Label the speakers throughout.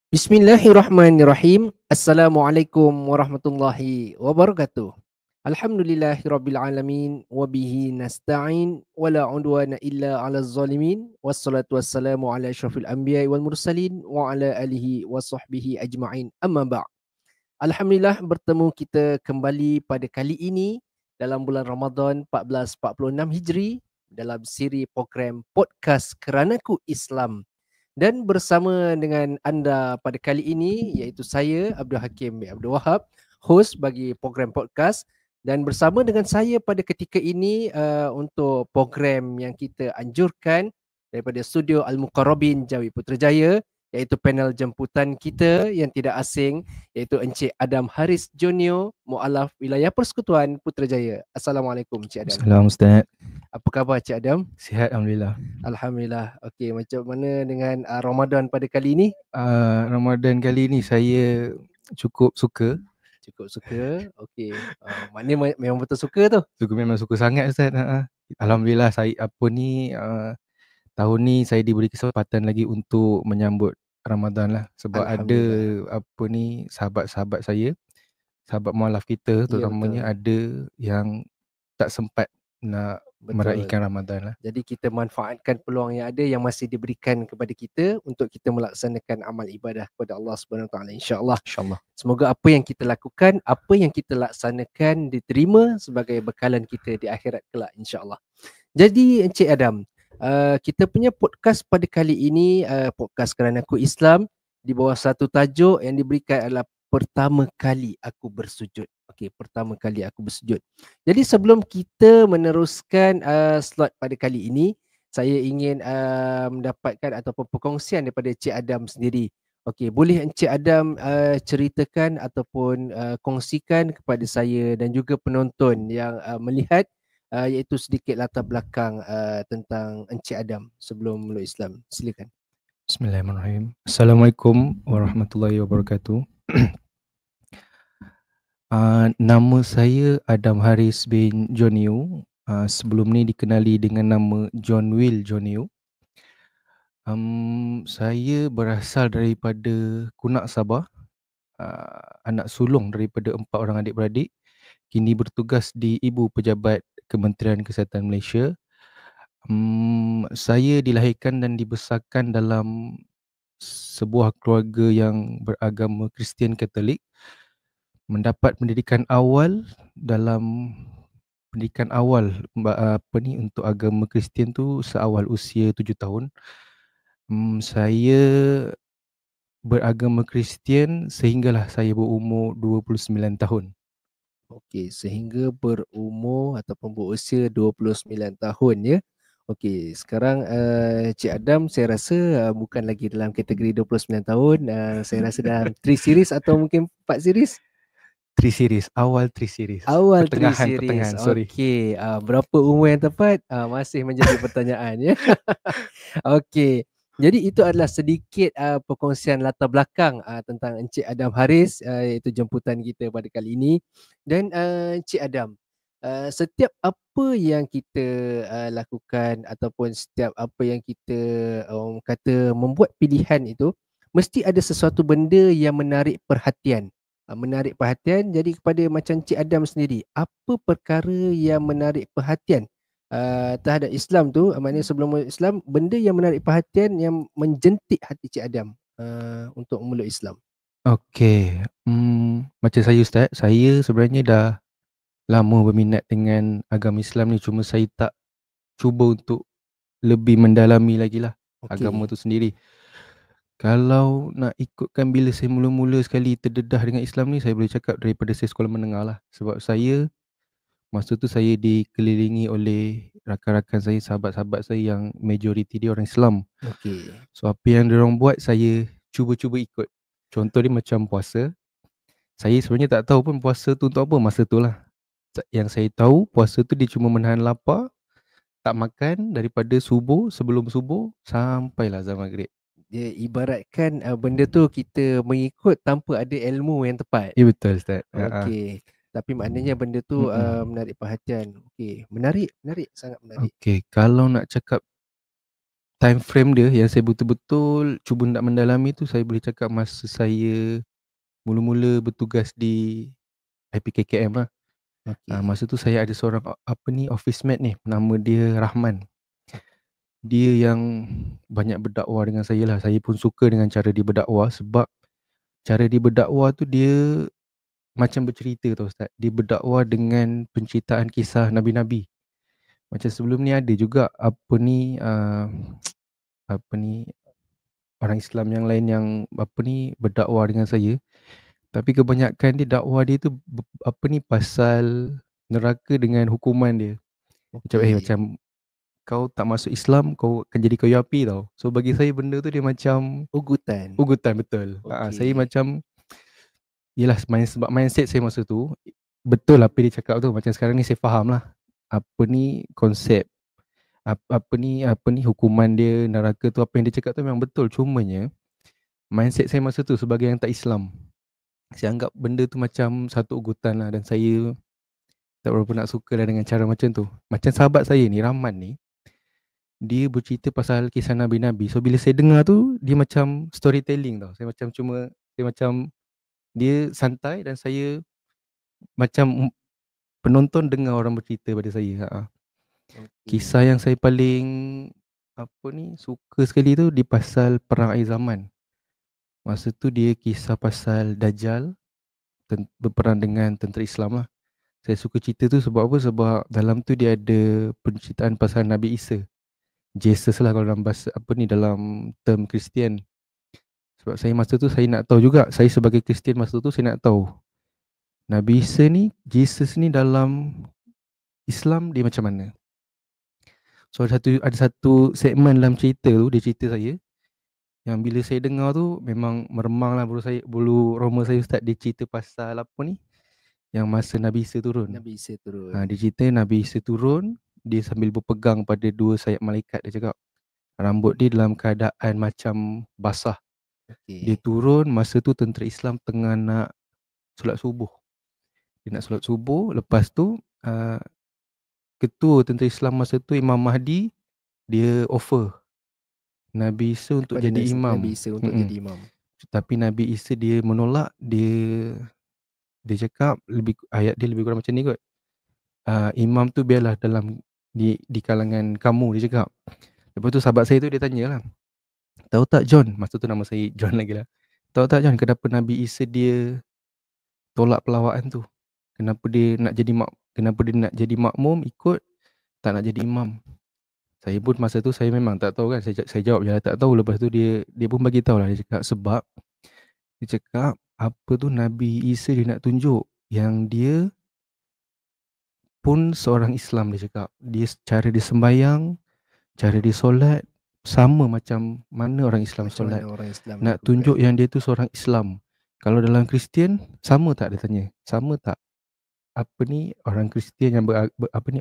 Speaker 1: Bismillahirrahmanirrahim. Assalamualaikum warahmatullahi wabarakatuh. Alhamdulillahirabbil alamin wa bihi nasta'in wala udwana illa 'alal zalimin wassalatu wassalamu ala asyrafil anbiya'i wal mursalin wa ala alihi wa sahbihi ajma'in. Amma ba'd. Alhamdulillah bertemu kita kembali pada kali ini dalam bulan Ramadan 1446 Hijri dalam siri program podcast Keranaku Islam, dan bersama dengan anda pada kali ini iaitu saya Abdul Hakim bin Abdul Wahab, host bagi program podcast, dan bersama dengan saya pada ketika ini untuk program yang kita anjurkan daripada studio Al-Muqarrabin Jawi Putrajaya, iaitu panel jemputan kita yang tidak asing, iaitu Encik Adam Haris Jonio, Mualaf Wilayah Persekutuan Putrajaya. Assalamualaikum Encik Adam.
Speaker 2: Assalamualaikum Ustaz.
Speaker 1: Apa khabar Encik Adam?
Speaker 2: Sihat Alhamdulillah.
Speaker 1: Alhamdulillah. Okey, macam mana dengan Ramadan pada kali ini?
Speaker 2: Ramadan kali ni saya cukup suka.
Speaker 1: Cukup suka. Okey. Maknanya memang betul suka tu.
Speaker 2: Memang suka sangat Ustaz. Alhamdulillah saya tahun ni saya diberi kesempatan lagi untuk menyambut Ramadan lah, sebab ada sahabat-sahabat saya, sahabat mualaf kita terutamanya, ada yang tak sempat nak meraihkan Ramadan lah.
Speaker 1: Jadi kita manfaatkan peluang yang ada yang masih diberikan kepada kita untuk kita melaksanakan amal ibadah kepada Allah Subhanahu Wa Taala, insya-Allah.
Speaker 2: InsyaAllah.
Speaker 1: Semoga apa yang kita lakukan, apa yang kita laksanakan diterima sebagai bekalan kita di akhirat kelak, insya-Allah. Jadi Encik Adam, kita punya podcast pada kali ini podcast Keranaku Islam di bawah satu tajuk yang diberikan adalah pertama kali aku bersujud. Okey, pertama kali aku bersujud. Jadi sebelum kita meneruskan slot pada kali ini, saya ingin mendapatkan ataupun perkongsian daripada Encik Adam sendiri. Okey, boleh Encik Adam ceritakan ataupun kongsikan kepada saya dan juga penonton yang melihat iaitu sedikit latar belakang tentang Encik Adam sebelum meluk Islam. Silakan.
Speaker 2: Bismillahirrahmanirrahim. Assalamualaikum warahmatullahi wabarakatuh. Nama saya Adam Haris bin Jonio. Sebelum ni dikenali dengan nama John Will Jonio. Saya berasal daripada Kunak, Sabah. Anak sulung daripada 4 orang adik-beradik. Kini bertugas di Ibu Pejabat Kementerian Kesihatan Malaysia. Saya dilahirkan dan dibesarkan dalam sebuah keluarga yang beragama Kristian Katolik. Mendapat pendidikan awal untuk agama Kristian tu seawal usia 7 tahun. Saya beragama Kristian sehinggalah saya berumur 29 tahun.
Speaker 1: Okey, sehingga berumur ataupun berusia 29 tahun ya. Okey, sekarang Cik Adam saya rasa bukan lagi dalam kategori 29 tahun. Saya rasa dalam 3 series atau mungkin 4 series.
Speaker 2: 3 series, awal 3 series.
Speaker 1: Awal 3
Speaker 2: pertengahan,
Speaker 1: series.
Speaker 2: sorry.
Speaker 1: Okey, berapa umur yang tepat? Masih menjadi pertanyaan ya. Okey. Jadi itu adalah sedikit perkongsian latar belakang tentang Encik Adam Haris, iaitu jemputan kita pada kali ini. Dan Encik Adam, setiap apa yang kita lakukan ataupun setiap apa yang kita kata membuat pilihan itu, mesti ada sesuatu benda yang menarik perhatian. Jadi kepada macam Encik Adam sendiri, apa perkara yang menarik perhatian terhadap Islam tu, maknanya sebelum Islam, benda yang menarik perhatian yang menjentik hati Cik Adam untuk memeluk Islam?
Speaker 2: Okey, macam saya Ustaz, saya sebenarnya dah lama berminat dengan agama Islam ni, cuma saya tak cuba untuk lebih mendalami lagi lah agama tu sendiri. Kalau nak ikutkan bila saya mula-mula sekali terdedah dengan Islam ni, saya boleh cakap daripada saya sekolah menengah lah. Sebab saya, masa tu saya dikelilingi oleh rakan-rakan saya, sahabat-sahabat saya yang majoriti dia orang Islam.
Speaker 1: Okey.
Speaker 2: So apa yang diorang buat, saya cuba-cuba ikut. Contoh dia macam puasa. Saya sebenarnya tak tahu pun puasa tu untuk apa masa tu lah. Yang saya tahu puasa tu dia cuma menahan lapar, tak makan daripada sebelum subuh sampailah azan maghrib.
Speaker 1: Dia ibaratkan benda tu kita mengikut tanpa ada ilmu yang tepat.
Speaker 2: Ya betul Ustaz.
Speaker 1: Okey. Tapi maknanya benda tu menarik perhatian. Okey, menarik, sangat menarik.
Speaker 2: Okey, kalau nak cakap time frame dia yang saya betul-betul cuba nak mendalami tu, saya boleh cakap masa saya mula-mula bertugas di IPKKM lah.
Speaker 1: Okey.
Speaker 2: Masa tu saya ada seorang office mate ni, nama dia Rahman. Dia yang banyak berdakwah dengan saya lah. Saya pun suka dengan cara dia berdakwah, sebab cara dia berdakwah tu dia macam bercerita tau Ustaz. Dia berdakwah dengan penceritaan kisah Nabi-Nabi. Macam sebelum ni ada juga apa ni orang Islam yang lain yang berdakwah dengan saya. Tapi kebanyakan dia dakwah dia tu pasal neraka dengan hukuman dia. Macam
Speaker 1: Okey.
Speaker 2: macam kau tak masuk Islam, kau akan jadi kayu api tau. So bagi saya benda tu dia macam
Speaker 1: Ugutan.
Speaker 2: ugutan, betul. Saya
Speaker 1: Okey.
Speaker 2: macam yelah, sebab mindset saya masa tu betul apa dia cakap tu. Macam sekarang ni saya faham lah apa ni konsep hukuman dia, neraka tu, apa yang dia cakap tu memang betul. Cumanya mindset saya masa tu sebagai yang tak Islam, saya anggap benda tu macam satu ugutan lah, dan saya tak berapa nak suka lah dengan cara macam tu. Macam sahabat saya ni, Rahman ni, dia bercerita pasal kisah Nabi-Nabi. So bila saya dengar tu, dia macam storytelling tau. Saya macam dia santai, dan saya macam penonton dengar orang bercerita pada saya. Kisah
Speaker 1: Okey.
Speaker 2: yang saya paling suka sekali tu di pasal perang akhir zaman. Masa tu dia kisah pasal Dajjal berperang dengan tentera Islam lah. Saya suka cerita tu sebab apa? Sebab dalam tu dia ada penceritaan pasal Nabi Isa. Jesus lah kalau dalam bahasa dalam term Kristian. Sebab saya masa tu saya nak tahu juga, saya sebagai Kristian masa tu saya nak tahu Nabi Isa ni, Jesus ni dalam Islam dia macam mana. So ada satu segmen dalam cerita tu, dia cerita saya, yang bila saya dengar tu memang meremang lah bulu roma saya Ustaz. Dia cerita pasal yang masa Nabi Isa turun.
Speaker 1: Nabi Isa turun.
Speaker 2: Dia cerita Nabi Isa turun, dia sambil berpegang pada dua sayap malaikat. Dia cakap rambut dia dalam keadaan macam basah. Dia
Speaker 1: Okey.
Speaker 2: turun masa tu tentera Islam tengah nak solat subuh. Dia nak solat subuh. Lepas tu ketua tentera Islam masa tu, Imam Mahdi, dia offer Nabi Isa untuk
Speaker 1: Kepada
Speaker 2: jadi imam.
Speaker 1: Nabi Isa untuk jadi imam.
Speaker 2: Tapi Nabi Isa dia menolak. Dia cakap ayat dia lebih kurang macam ni kot. Imam tu biarlah di kalangan kamu, dia cakap. Lepas tu sahabat saya tu dia tanya lah, tahu tak John, masa tu nama saya John lagi lah, tahu tak John kenapa Nabi Isa dia tolak pelawaan tu? Kenapa dia nak jadi makmum ikut, tak nak jadi imam? Saya pun masa tu saya memang tak tahu kan. Saya jawab je lah tak tahu. Lepas tu dia pun bagi tahu lah. Dia cakap sebab dia cakap Nabi Isa dia nak tunjuk yang dia pun seorang Islam. Dia cakap cara dia sembahyang, cara dia solat sama macam mana orang Islam
Speaker 1: Macam
Speaker 2: solat.
Speaker 1: mana orang Islam
Speaker 2: Nak
Speaker 1: lakukan.
Speaker 2: tunjuk yang dia tu seorang Islam. Kalau dalam Kristian sama tak, dia tanya? Sama tak orang Kristian yang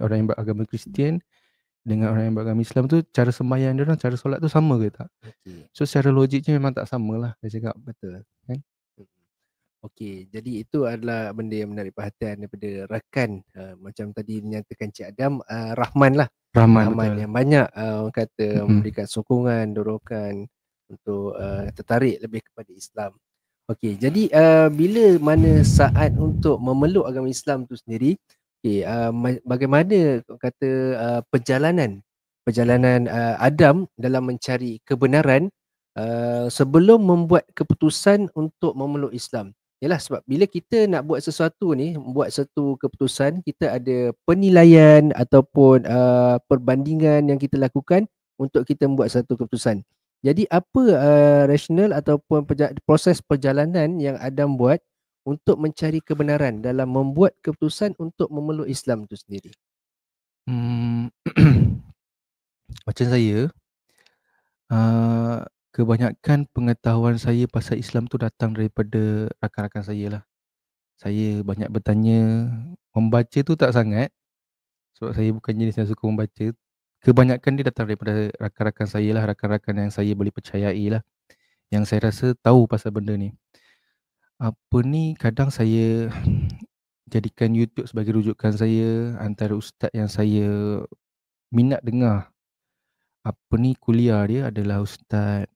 Speaker 2: orang yang beragama Kristian dengan orang yang beragama Islam tu, cara sembahyang dia orang, cara solat tu sama ke tak?
Speaker 1: Okey.
Speaker 2: So secara logiknya memang tak sama lah, dia cakap.
Speaker 1: Betul.
Speaker 2: Kan?
Speaker 1: Okey, jadi itu adalah benda yang menarik perhatian daripada rakan macam tadi dinyatakan Cik Adam, Rahman lah.
Speaker 2: Rahman,
Speaker 1: Rahman
Speaker 2: betul.
Speaker 1: yang banyak orang kata memberikan sokongan, dorongan untuk tertarik lebih kepada Islam. Okey, jadi bila mana saat untuk memeluk agama Islam tu sendiri, okey, bagaimana orang kata perjalanan Adam dalam mencari kebenaran sebelum membuat keputusan untuk memeluk Islam. Yalah, sebab bila kita nak buat sesuatu ni, buat satu keputusan, kita ada penilaian ataupun perbandingan yang kita lakukan untuk kita membuat satu keputusan. Jadi apa rasional ataupun proses perjalanan yang Adam buat untuk mencari kebenaran dalam membuat keputusan untuk memeluk Islam tu sendiri?
Speaker 2: Macam saya, kebanyakan pengetahuan saya pasal Islam tu datang daripada rakan-rakan saya lah. Saya banyak bertanya, membaca tu tak sangat, sebab saya bukan jenis yang suka membaca. Kebanyakan dia datang daripada rakan-rakan saya lah, rakan-rakan yang saya boleh percayai lah, yang saya rasa tahu pasal benda ni. Kadang saya jadikan YouTube sebagai rujukan saya, antara ustaz yang saya minat dengar kuliah dia adalah Ustaz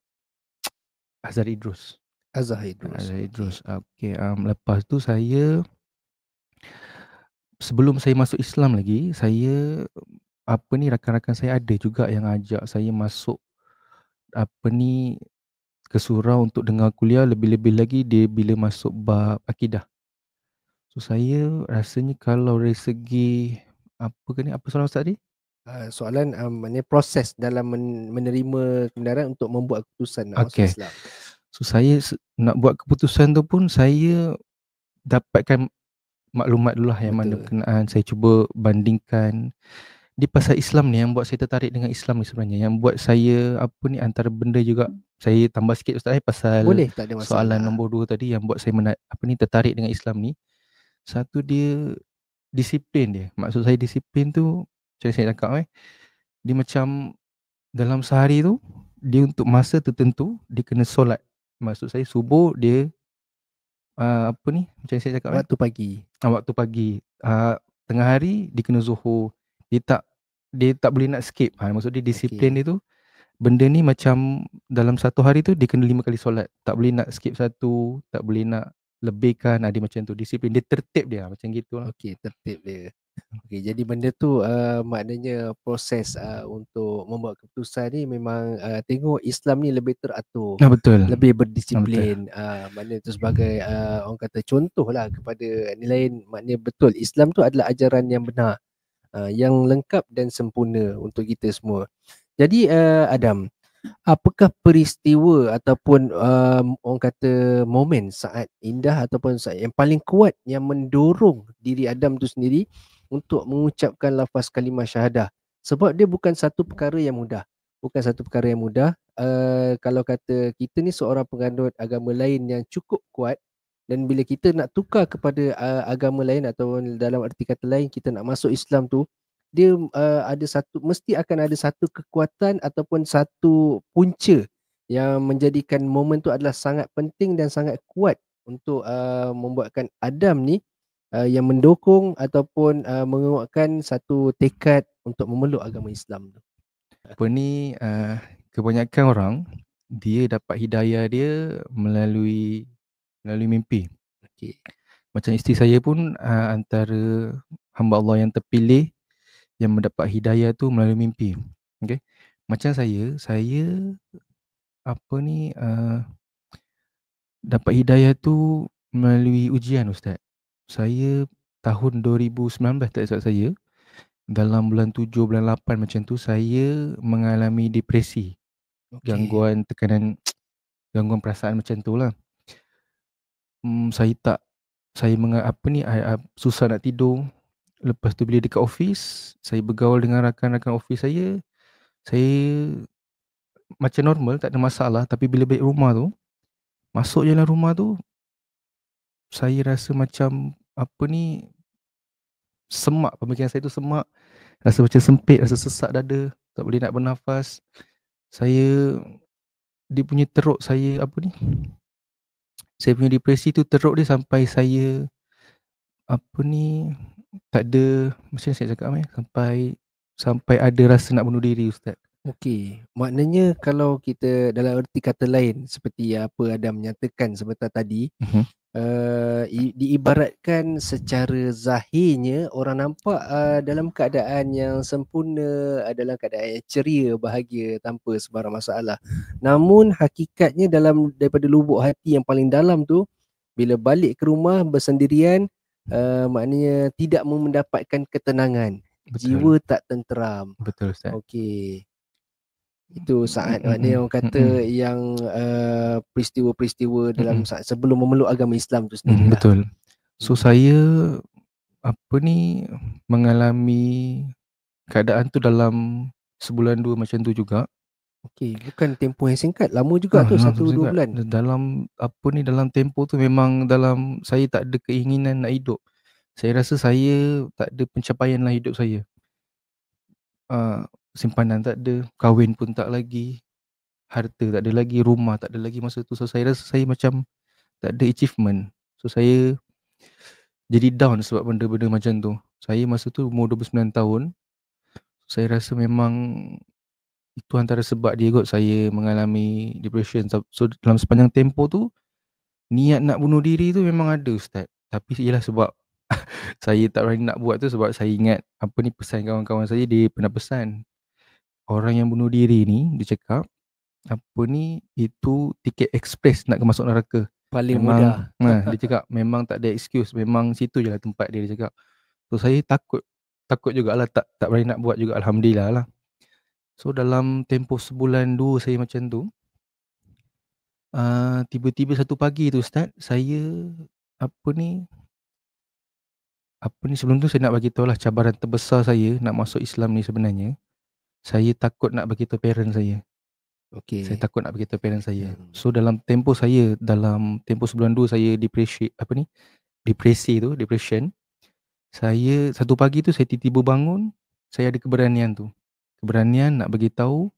Speaker 2: Azhar Idrus.
Speaker 1: Azhar Idrus.
Speaker 2: Azhar
Speaker 1: Okey.
Speaker 2: Idrus. Okey, lepas tu saya, sebelum saya masuk Islam lagi, saya rakan-rakan saya ada juga yang ajak saya masuk apa ni ke surau untuk dengar kuliah, lebih-lebih lagi dia bila masuk bab akidah. So saya rasanya kalau dari segi apa soalan Ustaz tadi?
Speaker 1: Soalan maknanya proses dalam menerima kebenaran untuk membuat keputusan nak masuk
Speaker 2: Okey.
Speaker 1: Islam.
Speaker 2: So saya nak buat keputusan tu pun saya dapatkan maklumat dulu lah yang mana
Speaker 1: Betul.
Speaker 2: berkenaan. Saya cuba bandingkan. Di pasal Islam ni yang buat saya tertarik dengan Islam ni sebenarnya. Yang buat saya antara benda juga, saya tambah sikit Ustaz pasal
Speaker 1: Boleh, tak ada
Speaker 2: soalan
Speaker 1: masalah.
Speaker 2: nombor 2 tadi, yang buat saya tertarik dengan Islam ni. Satu, dia disiplin dia. Maksud saya disiplin tu, macam saya cakap dia macam dalam sehari tu, dia untuk masa tertentu dia kena solat. Maksud saya subuh dia macam saya cakap
Speaker 1: Waktu pagi.
Speaker 2: waktu pagi. Tengah hari dia kena zuhur. Dia tak boleh nak skip. Maksud dia disiplin
Speaker 1: Okey.
Speaker 2: dia tu, benda ni macam dalam satu hari tu dia kena 5 kali solat. Tak boleh nak skip satu, tak boleh nak lebihkan. Dia macam tu, disiplin dia, tertib dia macam gitulah.
Speaker 1: Okey, tertib dia. Okey, jadi benda tu maknanya proses untuk membuat keputusan ni memang tengok Islam ni lebih teratur,
Speaker 2: Betul.
Speaker 1: lebih
Speaker 2: Betul.
Speaker 1: berdisiplin. Maknanya itu sebagai orang kata contoh lah kepada ni lain. Maknanya betul Islam tu adalah ajaran yang benar, yang lengkap dan sempurna untuk kita semua. Jadi Adam, apakah peristiwa ataupun orang kata momen saat indah ataupun saat yang paling kuat yang mendorong diri Adam tu sendiri untuk mengucapkan lafaz kalimah syahadah? Sebab dia bukan satu perkara yang mudah. Bukan satu perkara yang mudah. Kalau kata kita ni seorang penganut agama lain yang cukup kuat, dan bila kita nak tukar kepada agama lain atau dalam arti kata lain kita nak masuk Islam tu, dia mesti akan ada satu kekuatan ataupun satu punca yang menjadikan momen tu adalah sangat penting dan sangat kuat untuk membuatkan Adam ni yang mendukung ataupun menguatkan satu tekad untuk memeluk agama Islam tu.
Speaker 2: Kebanyakan orang dia dapat hidayah dia melalui mimpi.
Speaker 1: Okey.
Speaker 2: Macam isteri saya pun antara hamba Allah yang terpilih yang mendapat hidayah tu melalui mimpi. Okey. Macam saya dapat hidayah tu melalui ujian Ustaz. Saya tahun 2019 tak silap saya, dalam bulan 7 bulan 8 macam tu, saya mengalami depresi.
Speaker 1: Okey.
Speaker 2: Gangguan tekanan, gangguan perasaan macam tu lah. Susah nak tidur. Lepas tu bila dekat office, saya bergaul dengan rakan-rakan office saya macam normal, tak ada masalah. Tapi bila balik rumah tu, masuk je dalam rumah tu, saya rasa macam semak, pemikiran saya tu semak. Rasa macam sempit, rasa sesak dada, tak boleh nak bernafas. Dia punya teruk saya saya punya depresi tu teruk dia sampai saya tak ada, macam saya cakap sampai ada rasa nak bunuh diri Ustaz.
Speaker 1: Okey, maknanya kalau kita dalam erti kata lain seperti apa Adam menyatakan sebentar tadi, diibaratkan secara zahirnya orang nampak dalam keadaan yang sempurna, dalam keadaan yang ceria, bahagia tanpa sebarang masalah. Namun hakikatnya daripada lubuk hati yang paling dalam tu, bila balik ke rumah bersendirian, maknanya tidak mendapatkan ketenangan.
Speaker 2: Betul.
Speaker 1: Jiwa tak tenteram.
Speaker 2: Betul Ustaz.
Speaker 1: Okey. Itu saat maknanya orang kata yang peristiwa-peristiwa dalam saat sebelum memeluk agama Islam tu sendiri lah.
Speaker 2: Betul. So saya mengalami keadaan tu dalam sebulan 2 macam tu juga.
Speaker 1: Okey, bukan tempoh yang singkat, lama juga tu 1-2 bulan.
Speaker 2: Dalam dalam tempoh tu memang saya tak ada keinginan nak hidup. Saya rasa saya tak ada pencapaian dalam hidup saya. Simpanan tak ada, kahwin pun tak lagi, harta tak ada lagi, rumah tak ada lagi masa tu. So saya rasa saya macam tak ada achievement. So saya jadi down sebab benda-benda macam tu. Saya masa tu umur 29 tahun. Saya rasa memang Itu antara sebab dia kot saya mengalami depression. So dalam sepanjang tempoh tu, niat nak bunuh diri tu memang ada Ustaz. Tapi ialah sebab saya tak berani nak buat tu sebab saya ingat apa ni pesan kawan-kawan saya, dia pernah pesan. Orang yang bunuh diri ni, dia cakap, apa ni, itu tiket ekspres nak ke masuk neraka.
Speaker 1: Paling
Speaker 2: Memang,
Speaker 1: mudah.
Speaker 2: dia cakap memang tak ada excuse. Memang situ je lah tempat dia cakap. So saya takut jugalah, tak berani nak buat juga, Alhamdulillah lah. So dalam tempoh sebulan 2 saya macam tu, tiba-tiba satu pagi tu Ustaz, saya apa ni sebelum tu saya nak bagi tahu lah cabaran terbesar saya nak masuk Islam ni sebenarnya. Saya takut nak bagi tahu parent saya. Saya
Speaker 1: Okey.
Speaker 2: takut nak bagi tahu parent saya. So dalam tempoh sebulan 2 saya depression. Saya satu pagi tu saya tiba-tiba bangun, saya ada keberanian tu. Keberanian nak bagi tahu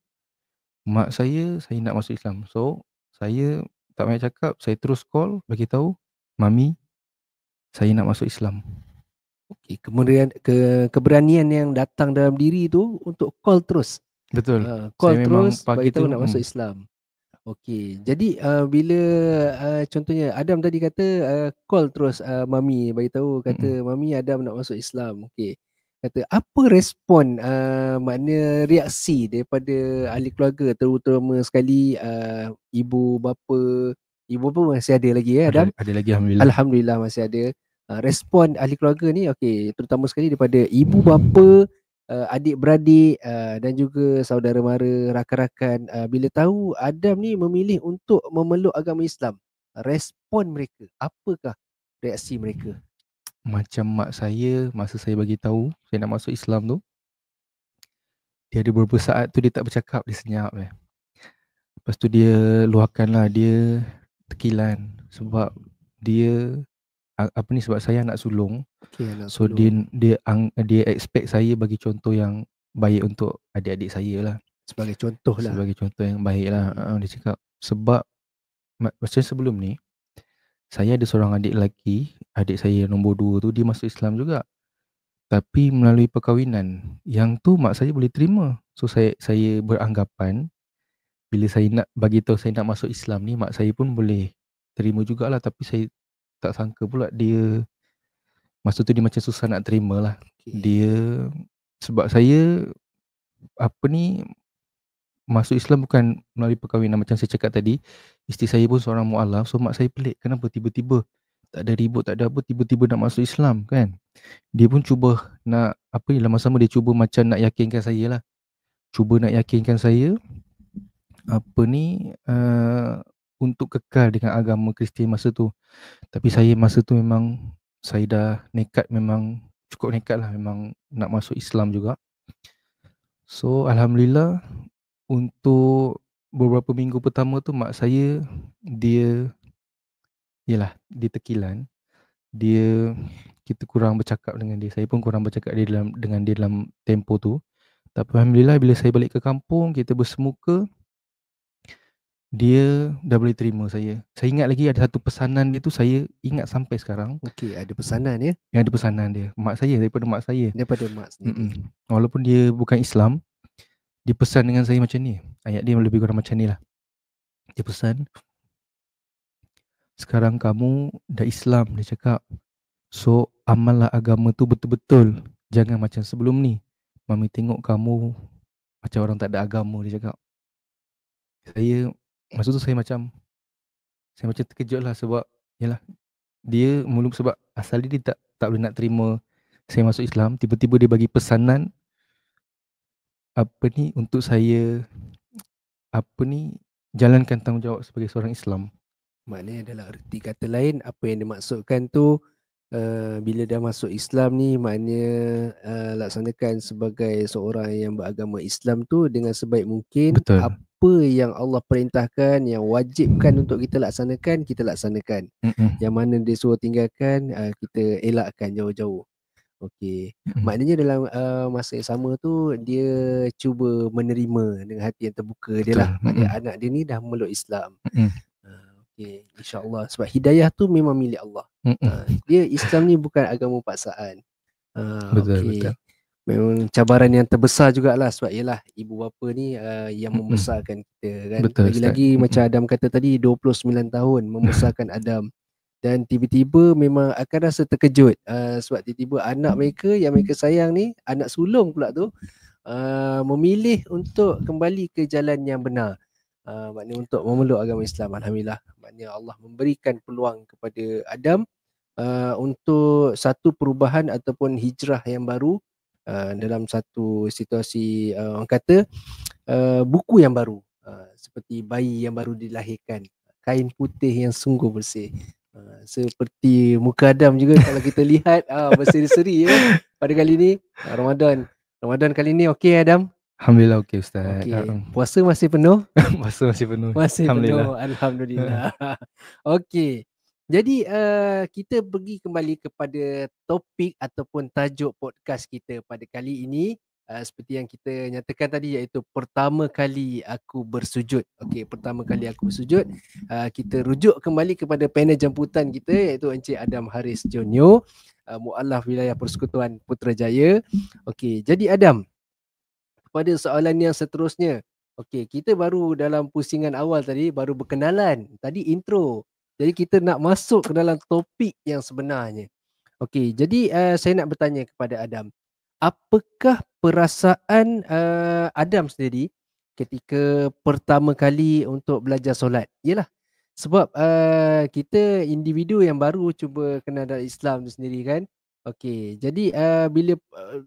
Speaker 2: mak saya nak masuk Islam. So saya tak banyak cakap, saya terus call bagi tahu, mami, saya nak masuk Islam.
Speaker 1: Okey, kemudian keberanian yang datang dalam diri tu untuk call terus.
Speaker 2: Betul.
Speaker 1: Call
Speaker 2: Saya memang
Speaker 1: terus
Speaker 2: pagi
Speaker 1: bagi tahu
Speaker 2: tu,
Speaker 1: nak masuk Islam. Okey, jadi bila contohnya Adam tadi kata call terus mami bagi tahu kata mami Adam nak masuk Islam. Okey. Kata apa respon maknanya reaksi daripada ahli keluarga, terutama sekali ibu bapa masih ada lagi Adam?
Speaker 2: ada lagi Alhamdulillah.
Speaker 1: Alhamdulillah masih ada. Respon ahli keluarga ni okey, terutama sekali daripada ibu bapa, adik-beradik dan juga saudara mara, rakan-rakan bila tahu Adam ni memilih untuk memeluk agama Islam. Respon mereka, apakah reaksi mereka?
Speaker 2: Macam mak saya, masa saya bagi tahu saya nak masuk Islam tu, dia ada beberapa saat tu dia tak bercakap, dia senyap . Lepas tu dia luahkanlah, dia tekilan sebab dia sebab saya anak sulung.
Speaker 1: Okey, anak
Speaker 2: So
Speaker 1: sulung.
Speaker 2: dia expect saya bagi contoh yang baik untuk adik-adik saya lah.
Speaker 1: Sebagai contoh lah.
Speaker 2: Sebagai contoh yang baik lah. Dia cakap sebab macam sebelum ni saya ada seorang adik lelaki, adik saya nombor 2 tu dia masuk Islam juga. Tapi melalui perkahwinan, yang tu mak saya boleh terima. So saya beranggapan bila saya nak bagi tahu saya nak masuk Islam ni, mak saya pun boleh terima jugalah. Tapi saya tak sangka pula dia, masa tu dia macam susah nak terima lah.
Speaker 1: Okay.
Speaker 2: Dia, sebab saya masuk Islam bukan melalui perkahwinan. Macam saya cakap tadi, isteri saya pun seorang mu'alaf. So mak saya pelik, kenapa tiba-tiba tak ada ribut, tak ada apa, tiba-tiba nak masuk Islam kan. Dia pun cuba nak, dalam masa sama dia cuba macam nak yakinkan saya lah. Cuba nak yakinkan saya untuk kekal dengan agama Kristian masa tu. Tapi saya masa tu memang saya dah nekat, memang cukup nekat lah, memang nak masuk Islam juga. So Alhamdulillah, untuk beberapa minggu pertama tu mak saya dia tekilan. Kita kurang bercakap dengan dia. Saya pun kurang bercakap dengan dia dalam tempoh tu. Tapi Alhamdulillah bila saya balik ke kampung, kita bersemuka, dia dah boleh terima saya. Saya ingat lagi ada satu pesanan dia tu, saya ingat sampai sekarang.
Speaker 1: Okey, ada pesanan ya?
Speaker 2: Yang ada pesanan dia, daripada mak saya.
Speaker 1: Daripada mak sendiri.
Speaker 2: Walaupun dia bukan Islam, dia pesan dengan saya macam ni. Ayat dia lebih kurang macam ni lah. Dia pesan, sekarang kamu dah Islam, dia cakap. So amallah agama tu betul-betul. Jangan macam sebelum ni. Mami tengok kamu macam orang tak ada agama, dia cakap. Masa tu saya macam terkejut lah sebab dia mula sebab asal dia tak boleh nak terima saya masuk Islam. Tiba-tiba dia bagi pesanan untuk saya jalankan tanggungjawab sebagai seorang Islam.
Speaker 1: Maknanya dalam erti kata lain, apa yang dimaksudkan tu bila dah masuk Islam ni, maknanya laksanakan sebagai seorang yang beragama Islam tu dengan sebaik mungkin.
Speaker 2: Betul.
Speaker 1: Apa yang Allah perintahkan, yang wajibkan untuk kita laksanakan, kita laksanakan. Yang mana dia suruh tinggalkan, kita elakkan jauh-jauh. Okey. Maknanya dalam masa yang sama tu dia cuba menerima dengan hati yang terbuka. Betul. Dia lah. Anak dia ni dah memeluk Islam. Okey, insya-Allah, sebab hidayah tu memang milik Allah. Dia Islam ni bukan agama paksaan.
Speaker 2: Betul.
Speaker 1: memang cabaran yang terbesar jugalah, sebab ialah ibu bapa ni yang
Speaker 2: Mm-mm.
Speaker 1: membesarkan kita kan.
Speaker 2: Betul Ustaz.
Speaker 1: Lagi-lagi macam Adam kata tadi 29 tahun membesarkan Adam, dan tiba-tiba memang akan rasa terkejut sebab tiba-tiba anak mereka yang mereka sayang ni, anak sulung pula tu, memilih untuk kembali ke jalan yang benar. Maknanya untuk memeluk agama Islam. Alhamdulillah, maknanya Allah memberikan peluang kepada Adam untuk satu perubahan ataupun hijrah yang baru, dalam satu situasi, orang kata buku yang baru, seperti bayi yang baru dilahirkan, kain putih yang sungguh bersih. Seperti muka Adam juga kalau kita lihat berseri-seri ya pada kali ni. Ramadan kali ni okey Adam?
Speaker 2: Alhamdulillah okey Ustaz.
Speaker 1: Okey. Puasa masih penuh?
Speaker 2: Masa masih penuh.
Speaker 1: Masih
Speaker 2: Alhamdulillah.
Speaker 1: penuh, alhamdulillah. Okey. Jadi kita pergi kembali kepada topik ataupun tajuk podcast kita pada kali ini. Seperti yang kita nyatakan tadi, iaitu pertama kali aku bersujud. Okey, pertama kali aku bersujud. Kita rujuk kembali kepada panel jemputan kita, iaitu Encik Adam Haris Jonyo, Mu'alaf Wilayah Persekutuan Putrajaya. Okey, jadi Adam, pada soalan yang seterusnya. Okey, kita baru dalam pusingan awal tadi, baru berkenalan. Tadi intro. Jadi kita nak masuk ke dalam topik yang sebenarnya. Okey, jadi saya nak bertanya kepada Adam. Apakah perasaan Adam sendiri ketika pertama kali untuk belajar solat? Yalah, sebab kita individu yang baru cuba kenal dalam Islam tu sendiri kan. Okey, jadi bila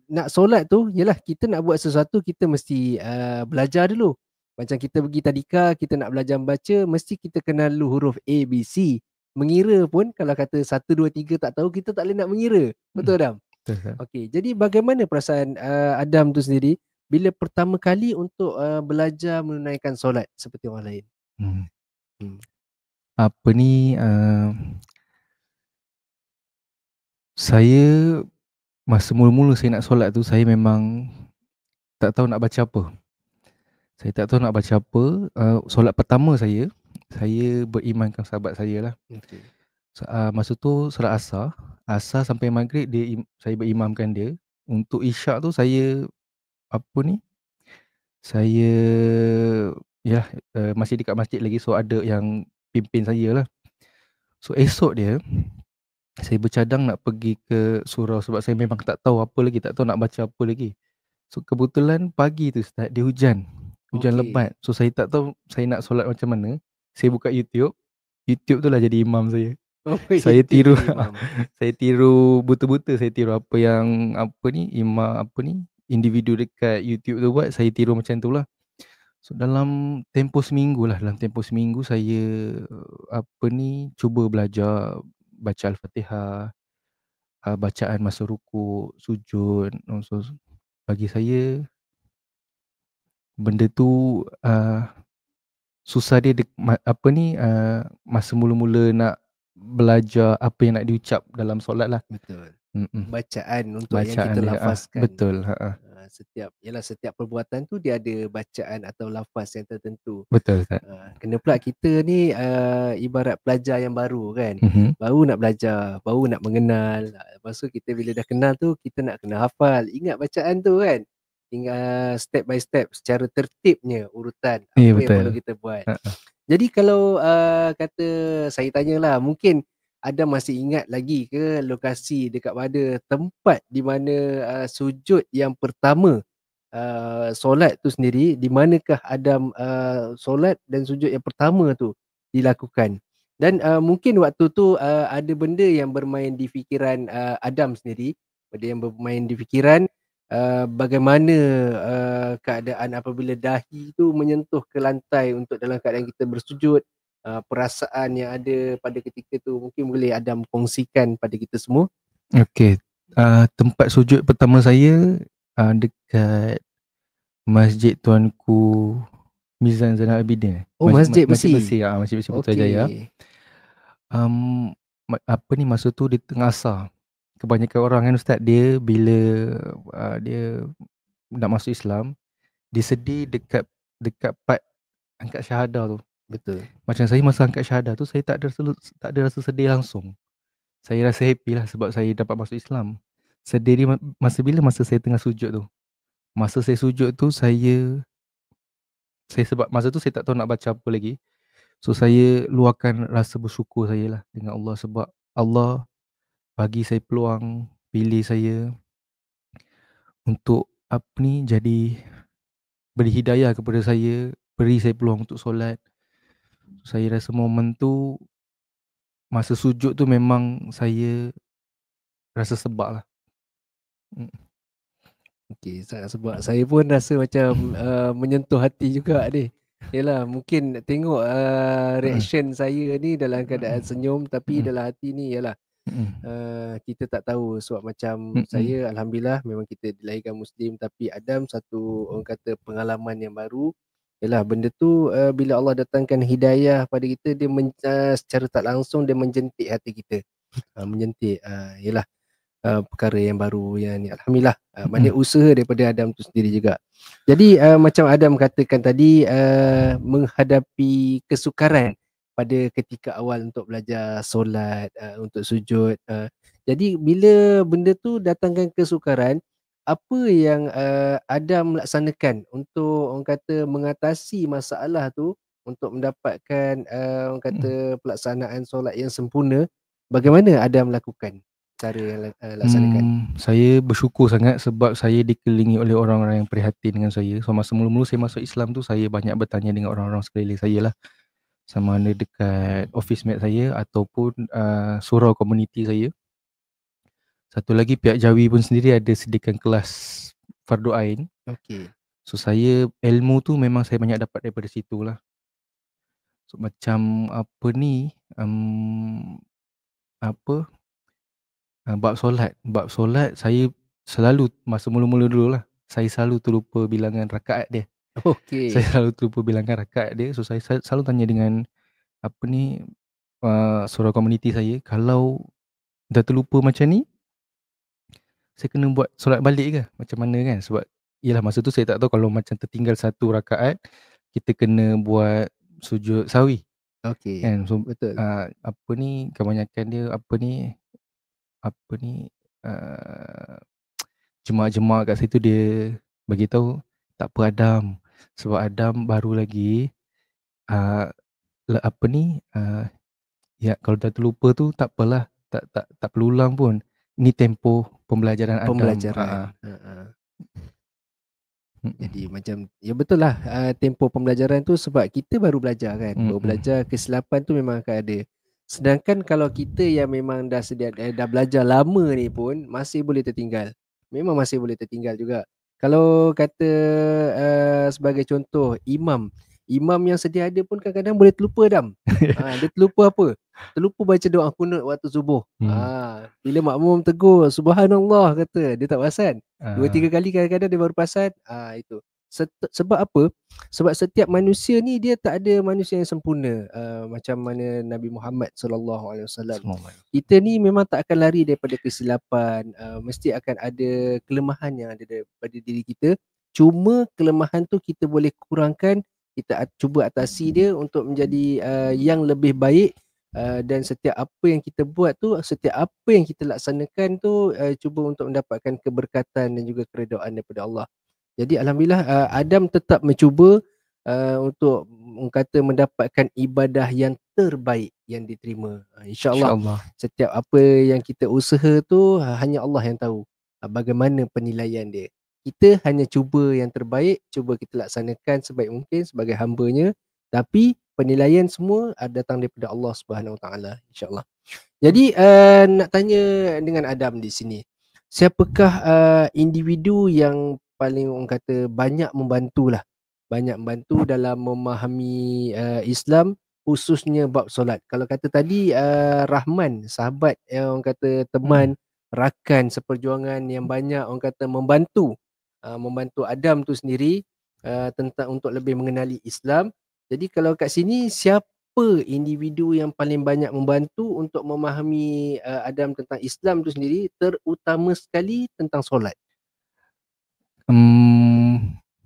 Speaker 1: nak solat tu, yalah kita nak buat sesuatu, kita mesti belajar dulu. Macam kita pergi tadika, kita nak belajar membaca, mesti kita kenal dulu huruf A, B, C. Mengira pun kalau kata 1, 2, 3 tak tahu, kita tak boleh nak mengira. Betul Adam?
Speaker 2: Betul Ustaz.
Speaker 1: Okey, jadi bagaimana perasaan Adam tu sendiri bila pertama kali untuk belajar menunaikan solat seperti orang lain?
Speaker 2: Hmm.
Speaker 1: Hmm.
Speaker 2: Apa ni saya masa mula-mula saya nak solat tu, saya memang tak tahu nak baca apa. Saya tak tahu nak baca apa. Solat pertama saya berimankan sahabat saya lah.
Speaker 1: Okey.
Speaker 2: Masa tu solat asar. Asar sampai maghrib saya berimamkan dia. Untuk isyak tu saya saya masih dekat masjid lagi, so ada yang pimpin saya lah. So esok dia saya bercadang nak pergi ke surau sebab saya memang tak tahu apa lagi, tak tahu nak baca apa lagi. So kebetulan pagi tu start dia hujan
Speaker 1: Okey.
Speaker 2: lebat. So saya tak tahu saya nak solat macam mana. Saya buka YouTube tu lah jadi imam saya.
Speaker 1: Oh,
Speaker 2: Saya
Speaker 1: itu
Speaker 2: tiru
Speaker 1: jadi imam.
Speaker 2: saya tiru buta-buta, saya tiru apa yang individu dekat YouTube tu buat, saya tiru macam tu lah. So dalam tempoh seminggu saya cuba belajar baca Al-Fatihah, bacaan masa rukuk, sujud. So bagi saya benda tu susah dia masa mula-mula nak belajar apa yang nak diucap dalam solat lah.
Speaker 1: Betul.
Speaker 2: Mm-mm.
Speaker 1: Bacaan untuk yang
Speaker 2: Bacaan
Speaker 1: kita
Speaker 2: dia,
Speaker 1: lafazkan.
Speaker 2: betul.
Speaker 1: Setiap perbuatan tu dia ada bacaan atau lafaz yang tertentu.
Speaker 2: Betul Ustaz.
Speaker 1: Kena pula kita ni ibarat pelajar yang baru kan.
Speaker 2: Mhm.
Speaker 1: Baru nak belajar, baru nak mengenal. Lepas tu kita bila dah kenal tu, kita nak kena hafal, ingat bacaan tu kan. Ingat step by step, secara tertibnya urutan apa
Speaker 2: Ya,
Speaker 1: yang
Speaker 2: betul.
Speaker 1: perlu kita buat. Jadi kalau kata saya tanyalah, mungkin Adam masih ingat lagi ke lokasi dekat mana tempat di mana sujud yang pertama solat tu sendiri, di manakah Adam solat dan sujud yang pertama tu dilakukan? Dan mungkin waktu tu ada benda yang bermain di fikiran Adam sendiri, benda yang bermain di fikiran bagaimana keadaan apabila dahi tu menyentuh ke lantai untuk dalam keadaan kita bersujud, perasaan yang ada pada ketika tu, mungkin boleh Adam kongsikan pada kita semua.
Speaker 2: Okey. Tempat sujud pertama saya dekat Masjid Tuanku Mizan Zainal Abidin.
Speaker 1: Oh, Masjid
Speaker 2: Masjid
Speaker 1: Besi.
Speaker 2: Besi, Masjid Besi Putrajaya.
Speaker 1: Okey.
Speaker 2: Masa tu di tengah asar. Kebanyakan orang kan Ustaz, dia bila dia nak masuk Islam, dia sedih dekat part angkat syahadah tu.
Speaker 1: Betul.
Speaker 2: Macam saya masa angkat syahadah tu, saya tak ada rasa sedih langsung. Saya rasa happy lah sebab saya dapat masuk Islam. Sedih dia masa bila? Masa saya tengah sujud tu. Masa saya sujud tu saya sebab masa tu saya tak tahu nak baca apa lagi. So saya luahkan rasa bersyukur saya lah dengan Allah sebab Allah bagi saya peluang, pilih saya untuk apa ni, jadi beri hidayah kepada saya, beri saya peluang untuk solat. Saya rasa momen tu, masa sujud tu memang saya rasa sebab lah.
Speaker 1: Okey, sebab saya pun rasa macam menyentuh hati juga ni. Yalah, mungkin tengok reaction saya ni dalam keadaan senyum, tapi dalam hati ni yalah kita tak tahu sebab macam saya alhamdulillah memang kita dilahirkan Muslim, tapi Adam satu orang kata pengalaman yang baru. Yalah, benda tu bila Allah datangkan hidayah pada kita, dia secara tak langsung dia menjentik hati kita. Menjentik yalah, perkara yang baru yang ni alhamdulillah, banyak usaha daripada Adam tu sendiri juga. Jadi macam Adam katakan tadi, menghadapi kesukaran pada ketika awal untuk belajar solat, untuk sujud. Jadi bila benda tu datangkan kesukaran, apa yang Adam laksanakan untuk orang kata mengatasi masalah tu, untuk mendapatkan orang kata pelaksanaan solat yang sempurna? Bagaimana Adam lakukan cara yang laksanakan?
Speaker 2: Saya bersyukur sangat sebab saya dikelilingi oleh orang-orang yang prihatin dengan saya. So masa mula-mula saya masuk Islam tu, saya banyak bertanya dengan orang-orang sekeliling saya lah. Sama ada dekat office mate saya ataupun surau komuniti saya. Satu lagi, pihak Jawi pun sendiri ada sediakan kelas fardu ain.
Speaker 1: Okey.
Speaker 2: So saya, ilmu tu memang saya banyak dapat daripada situ lah. So macam apa ni, bab solat saya selalu, masa mula-mula dulu lah, saya selalu terlupa bilangan rakaat dia.
Speaker 1: Okey.
Speaker 2: Saya selalu terlupa bilangan rakaat dia. So saya selalu tanya dengan apa ni, surau komuniti saya, kalau dah terlupa macam ni, saya kena buat solat balik ke macam mana kan? Sebab yelah, masa tu saya tak tahu kalau macam tertinggal satu rakaat, kita kena buat sujud sahwi
Speaker 1: Okey.
Speaker 2: kan. So
Speaker 1: Betul.
Speaker 2: apa ni, kebanyakan dia jemaah-jemaah kat situ dia bagi tahu, tak apa Adam, sebab Adam baru lagi ya kalau dah terlupa tu tak apalah, tak perlu ulang pun. Ini tempoh pembelajaran Adam.
Speaker 1: Pembelajaran. Jadi macam ya betul lah, tempoh pembelajaran tu sebab kita baru belajar kan. Baru belajar, kesilapan tu memang akan ada. Sedangkan kalau kita yang memang dah belajar lama ni pun masih boleh tertinggal. Memang masih boleh tertinggal juga. Kalau kata sebagai contoh, imam yang sedia ada pun kadang-kadang boleh terlupa Dam. Dia terlupa apa? Terlupa baca doa kunut waktu subuh. Bila makmum tegur subhanallah, kata dia tak perasan. 2-3 kali kadang-kadang dia baru perasan. Itu. Sebab apa? Sebab setiap manusia ni dia tak ada manusia yang sempurna. Macam mana Nabi Muhammad SAW. Kita ni memang tak akan lari daripada kesilapan. Mesti akan ada kelemahan yang ada pada diri kita. Cuma kelemahan tu kita boleh kurangkan, kita cuba atasi dia untuk menjadi yang lebih baik. Dan setiap apa yang kita buat tu, setiap apa yang kita laksanakan tu, cuba untuk mendapatkan keberkatan dan juga keredaan daripada Allah. Jadi alhamdulillah Adam tetap mencuba untuk kata mendapatkan ibadah yang terbaik yang diterima. InsyaAllah setiap apa yang kita usaha tu hanya Allah yang tahu bagaimana penilaian dia. Kita hanya cuba yang terbaik, cuba kita laksanakan sebaik mungkin sebagai hamba-Nya, tapi penilaian semua datang daripada Allah Subhanahu Wa Taala, insya-Allah. Jadi nak tanya dengan Adam di sini, siapakah individu yang paling orang kata banyak membantu dalam memahami Islam, khususnya bab solat? Kalau kata tadi Rahman, sahabat yang orang kata teman, rakan seperjuangan yang banyak orang kata membantu Adam tu sendiri tentang untuk lebih mengenali Islam. Jadi kalau kat sini, siapa individu yang paling banyak membantu untuk memahami Adam tentang Islam tu sendiri, terutama sekali tentang solat?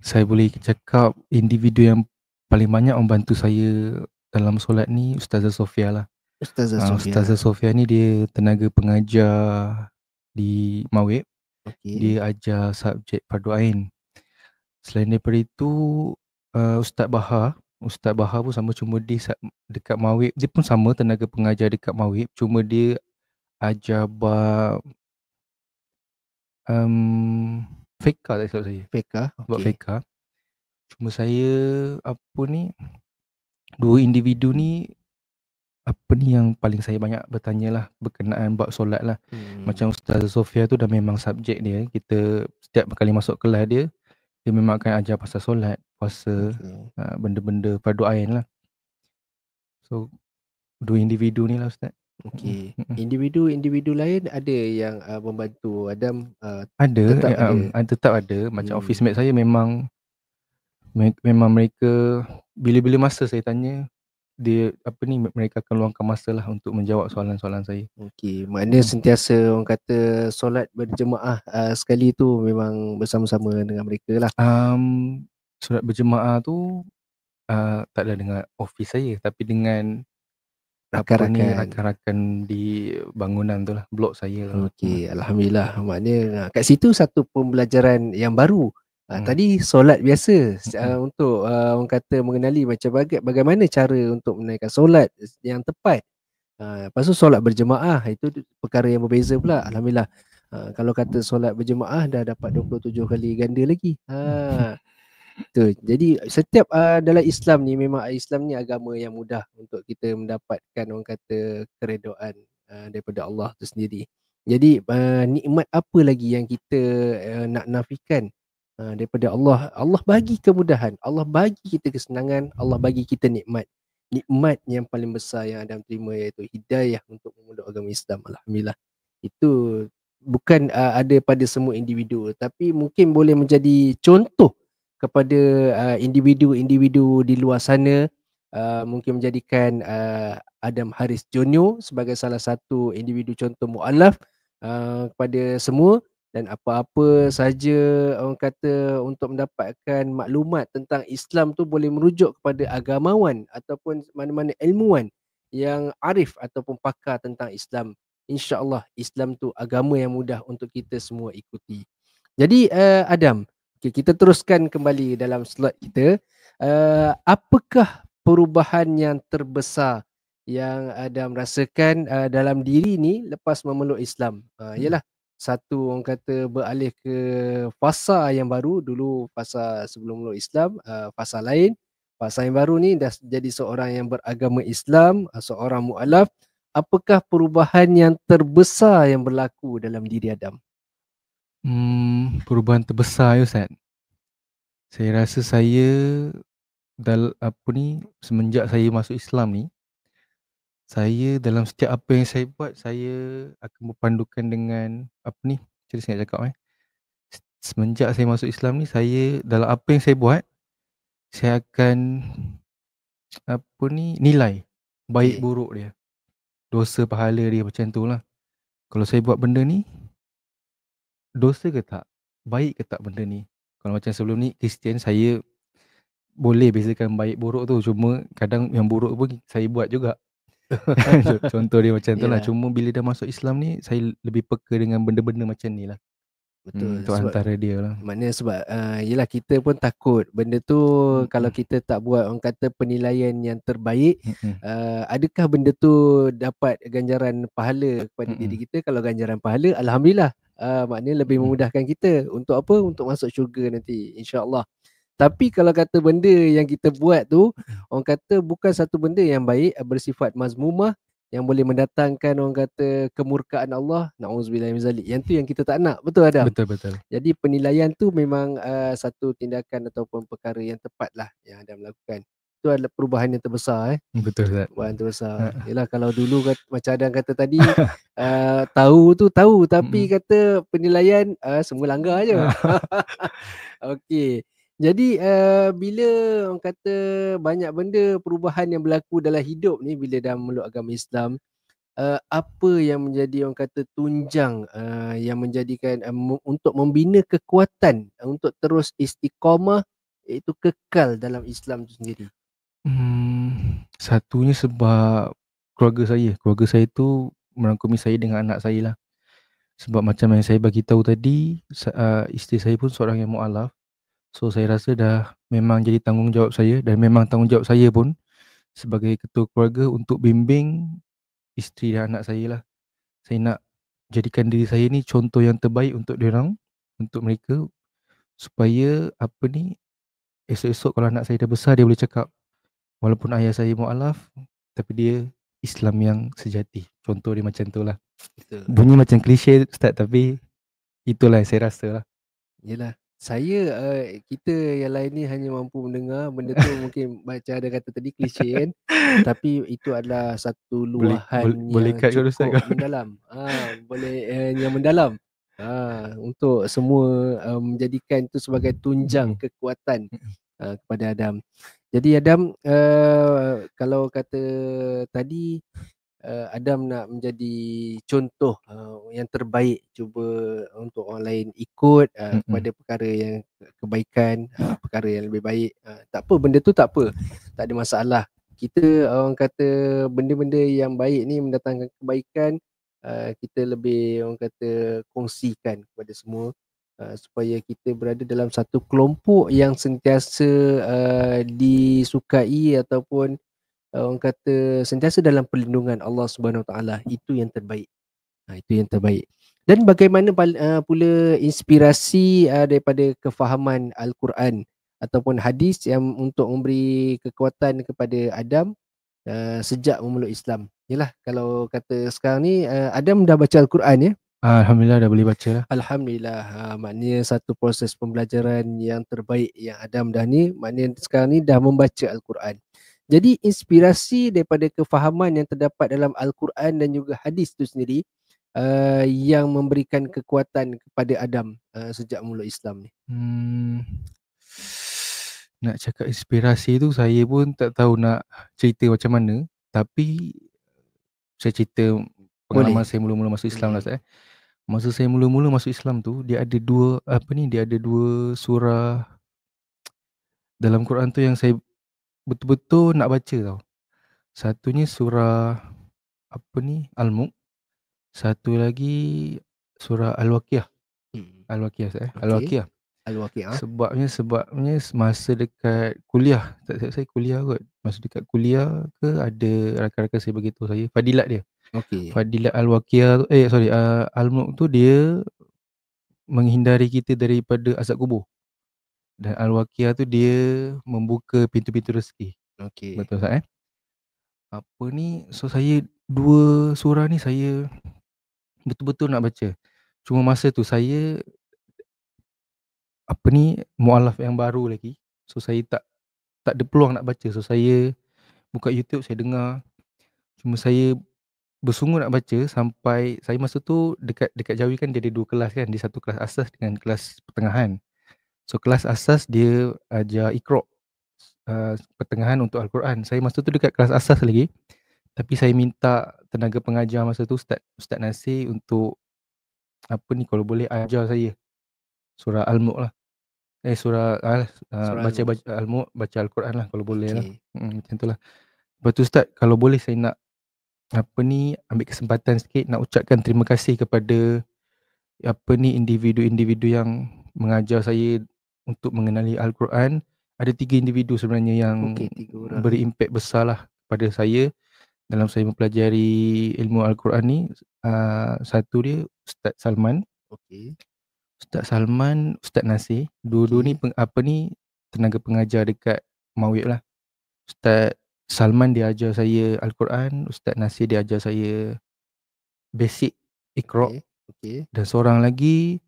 Speaker 2: Saya boleh cakap individu yang paling banyak membantu saya dalam solat ni Ustazah Sofia lah. Ustazah Sofia ni dia tenaga pengajar di Mawib.
Speaker 1: Okey.
Speaker 2: Dia ajar subjek fardu ain. Selain daripada itu, Ustaz Bahar. Ustaz Bahar pun sama, cuma dia dekat Mawib. Dia pun sama tenaga pengajar dekat Mawib. Cuma dia ajar bab fiqh tak silap saya.
Speaker 1: Fiqh.
Speaker 2: Bab
Speaker 1: Okey.
Speaker 2: fiqh. Cuma saya, apa ni, dua individu ni, apa ni yang paling saya banyak bertanya lah berkenaan bab solat lah. Macam Ustaz Sofia tu dah memang subjek dia. Kita setiap kali masuk kelas dia memang akan ajar pasal solat, puasa,
Speaker 1: Okey.
Speaker 2: benda-benda fardu ain lah. So, dua individu ni lah Ustaz.
Speaker 1: Okey. Individu-individu lain ada yang membantu Adam
Speaker 2: Ada,
Speaker 1: tetap ada.
Speaker 2: tetap ada. Macam office mate saya memang mereka bila-bila masa saya tanya, dia apa ni, mereka akan luangkan masa lah untuk menjawab soalan-soalan saya.
Speaker 1: Okey, maknanya sentiasa orang kata solat berjemaah sekali tu memang bersama-sama dengan mereka lah.
Speaker 2: Solat berjemaah tu tak ada dengan office saya, tapi dengan
Speaker 1: Rakan-rakan.
Speaker 2: rakan-rakan di bangunan tu lah, blok saya lah.
Speaker 1: Okey, alhamdulillah. Maknanya kat situ satu pembelajaran yang baru. Tadi solat biasa untuk orang kata mengenali macam bagaimana cara untuk menaikkan solat yang tepat. Lepas tu solat berjemaah itu perkara yang berbeza pula. Alhamdulillah. Kalau kata solat berjemaah dah dapat 27 kali ganda lagi. Tu. Jadi setiap dalam Islam ni memang Islam ni agama yang mudah untuk kita mendapatkan orang kata keredaan daripada Allah tu sendiri. Jadi nikmat apa lagi yang kita nak nafikan daripada Allah. Allah bagi kemudahan, Allah bagi kita kesenangan, Allah bagi kita nikmat. Nikmat yang paling besar yang Adam terima iaitu hidayah untuk memeluk agama Islam. Alhamdulillah. Itu bukan ada pada semua individu, tapi mungkin boleh menjadi contoh kepada individu-individu di luar sana, mungkin menjadikan Adam Haris Jonyo sebagai salah satu individu contoh mu'alaf kepada semua, dan apa-apa saja orang kata untuk mendapatkan maklumat tentang Islam tu boleh merujuk kepada agamawan ataupun mana-mana ilmuwan yang arif ataupun pakar tentang Islam. InsyaAllah Islam tu agama yang mudah untuk kita semua ikuti. Jadi Adam, okay, kita teruskan kembali dalam slot kita. Apakah perubahan yang terbesar yang Adam rasakan dalam diri ni lepas memeluk Islam? Yalah, satu orang kata beralih ke fasa yang baru. Dulu fasa sebelum memeluk Islam, fasa lain. Fasa yang baru ni dah jadi seorang yang beragama Islam, seorang mu'alaf. Apakah perubahan yang terbesar yang berlaku dalam diri Adam?
Speaker 2: Perubahan terbesar ya Ustaz. Saya rasa saya semenjak saya masuk Islam ni, saya dalam setiap apa yang saya buat, saya akan berpandukan dengan macam saya nak cakap semenjak saya masuk Islam ni, saya dalam apa yang saya buat, saya akan nilai baik buruk dia, dosa pahala dia, macam tu lah. Kalau saya buat benda ni, dosa ke tak, baik ke tak benda ni. Kalau macam sebelum ni Kristian, saya boleh bezakan baik buruk tu, cuma kadang yang buruk pun saya buat juga. Contoh dia macam tu lah. Cuma bila dah masuk Islam ni, saya lebih peka dengan benda-benda macam ni lah.
Speaker 1: Betul.
Speaker 2: Itu antara dia lah.
Speaker 1: Maknanya sebab yelah kita pun takut benda tu kalau kita tak buat orang kata penilaian yang terbaik, adakah benda tu dapat ganjaran pahala kepada diri kita? Kalau ganjaran pahala, alhamdulillah. Maknanya lebih memudahkan kita untuk apa? Untuk masuk syurga nanti, insya-Allah. Tapi kalau kata benda yang kita buat tu orang kata bukan satu benda yang baik, bersifat mazmumah, yang boleh mendatangkan orang kata kemurkaan Allah, na'udzubillah min zalik. Yang tu yang kita tak nak. Betul Adam?
Speaker 2: Betul.
Speaker 1: Jadi penilaian tu memang satu tindakan ataupun perkara yang tepat lah yang Adam lakukan. Itu adalah perubahan yang terbesar.
Speaker 2: Betul Ustaz.
Speaker 1: Perubahan terbesar. Yelah, kalau dulu macam Adam kata tadi, tahu tapi kata penilaian semua langgar je. Okey. Jadi bila orang kata banyak benda perubahan yang berlaku dalam hidup ni bila dah memeluk agama Islam, apa yang menjadi orang kata tunjang yang menjadikan untuk membina kekuatan untuk terus istiqamah, iaitu kekal dalam Islam tu sendiri?
Speaker 2: Satunya sebab keluarga saya tu merangkumi saya dengan anak saya lah. Sebab macam yang saya bagi tahu tadi, isteri saya pun seorang yang mualaf. So saya rasa dah memang jadi tanggungjawab saya, dan memang tanggungjawab saya pun sebagai ketua keluarga untuk bimbing isteri dan anak saya lah. Saya nak jadikan diri saya ni contoh yang terbaik untuk diorang, untuk mereka, supaya apa ni, esok-esok kalau anak saya dah besar, dia boleh cakap, walaupun ayah saya mualaf, tapi dia Islam yang sejati. Contoh dia macam tu lah.
Speaker 1: Betul.
Speaker 2: Bunyi macam klise Ustaz, tapi itulah yang saya rasa lah.
Speaker 1: Yelah, saya kita yang lain ni hanya mampu mendengar benda tu, mungkin macam ada kata tadi klise kan, tapi itu adalah satu luahan
Speaker 2: Boleh
Speaker 1: yang
Speaker 2: cut ke Ustaz
Speaker 1: cukup
Speaker 2: kalau
Speaker 1: mendalam. Boleh yang mendalam. Untuk semua menjadikan itu sebagai tunjang kekuatan kepada Adam. Jadi Adam, kalau kata tadi Adam nak menjadi contoh yang terbaik, cuba untuk orang lain ikut kepada perkara yang kebaikan, perkara yang lebih baik. Tak apa, benda tu tak apa, tak ada masalah. Kita orang kata benda-benda yang baik ni mendatangkan kebaikan, kita lebih orang kata kongsikan kepada semua, supaya kita berada dalam satu kelompok yang sentiasa disukai, ataupun orang kata sentiasa dalam perlindungan Allah Subhanahu Wa Taala. Itu yang terbaik. Itu yang terbaik. Dan bagaimana pula inspirasi daripada kefahaman Al-Quran ataupun hadis yang untuk memberi kekuatan kepada Adam sejak memeluk Islam. Yalah, kalau kata sekarang ni Adam dah baca Al-Quran ya.
Speaker 2: Alhamdulillah dah boleh baca lah.
Speaker 1: Alhamdulillah. Maknanya satu proses pembelajaran yang terbaik yang Adam dah ni, maknanya sekarang ni dah membaca Al-Quran. Jadi inspirasi daripada kefahaman yang terdapat dalam Al-Quran dan juga hadis itu sendiri yang memberikan kekuatan kepada Adam sejak mula Islam ni.
Speaker 2: Nak cakap inspirasi tu saya pun tak tahu nak cerita macam mana, tapi saya cerita pengalaman
Speaker 1: Boleh.
Speaker 2: saya mula-mula masuk Islam lah Ustaz. Masa saya mula-mula masuk Islam tu, dia ada dua surah dalam Quran tu yang saya betul-betul nak baca tau. Satunya surah Al-Mulk. Satu lagi surah Al-Waqiah. Al-Waqiah Ustaz. Al-Waqiah.
Speaker 1: Al-Waqiah.
Speaker 2: Sebabnya masa dekat kuliah, tak silap saya kuliah kot. Masa dekat kuliah ke ada rakan-rakan saya beritahu saya fadilat dia. Fadilat Al-Waqiah tu, Al-Mulk tu dia menghindari kita daripada azab kubur. Dan Al-Waqiah tu dia membuka pintu-pintu rezeki. Betul Ustaz So saya dua surah ni saya betul-betul nak baca. Cuma masa tu saya mualaf yang baru lagi. So saya tak ada peluang nak baca. So saya buka YouTube, saya dengar. Cuma saya bersungguh nak baca sampai saya masa tu dekat Jawi kan dia ada dua kelas kan. Dia satu kelas asas dengan kelas pertengahan. So kelas asas dia ajar Iqra, pertengahan untuk Al-Quran. Saya masa tu dekat kelas asas lagi. Tapi saya minta tenaga pengajar masa tu Ustaz Nasir untuk kalau boleh ajar saya surah Al-Mulk lah. Baca Al-Mulk, baca Al-Quran lah kalau boleh lah. Macam tu lah. Lepas tu Ustaz, kalau boleh saya nak ambil kesempatan sikit nak ucapkan terima kasih kepada individu-individu yang mengajar saya untuk mengenali Al-Quran. Ada 3 individu sebenarnya yang beri impak besar lah pada saya dalam saya mempelajari ilmu Al-Quran ni. Satu dia Ustaz Salman. Ustaz Salman, Ustaz Nasir. Dua-dua ni tenaga pengajar dekat Mawib lah. Ustaz Salman dia ajar saya Al-Quran, Ustaz Nasir dia ajar saya basic Iqra. Dan seorang lagi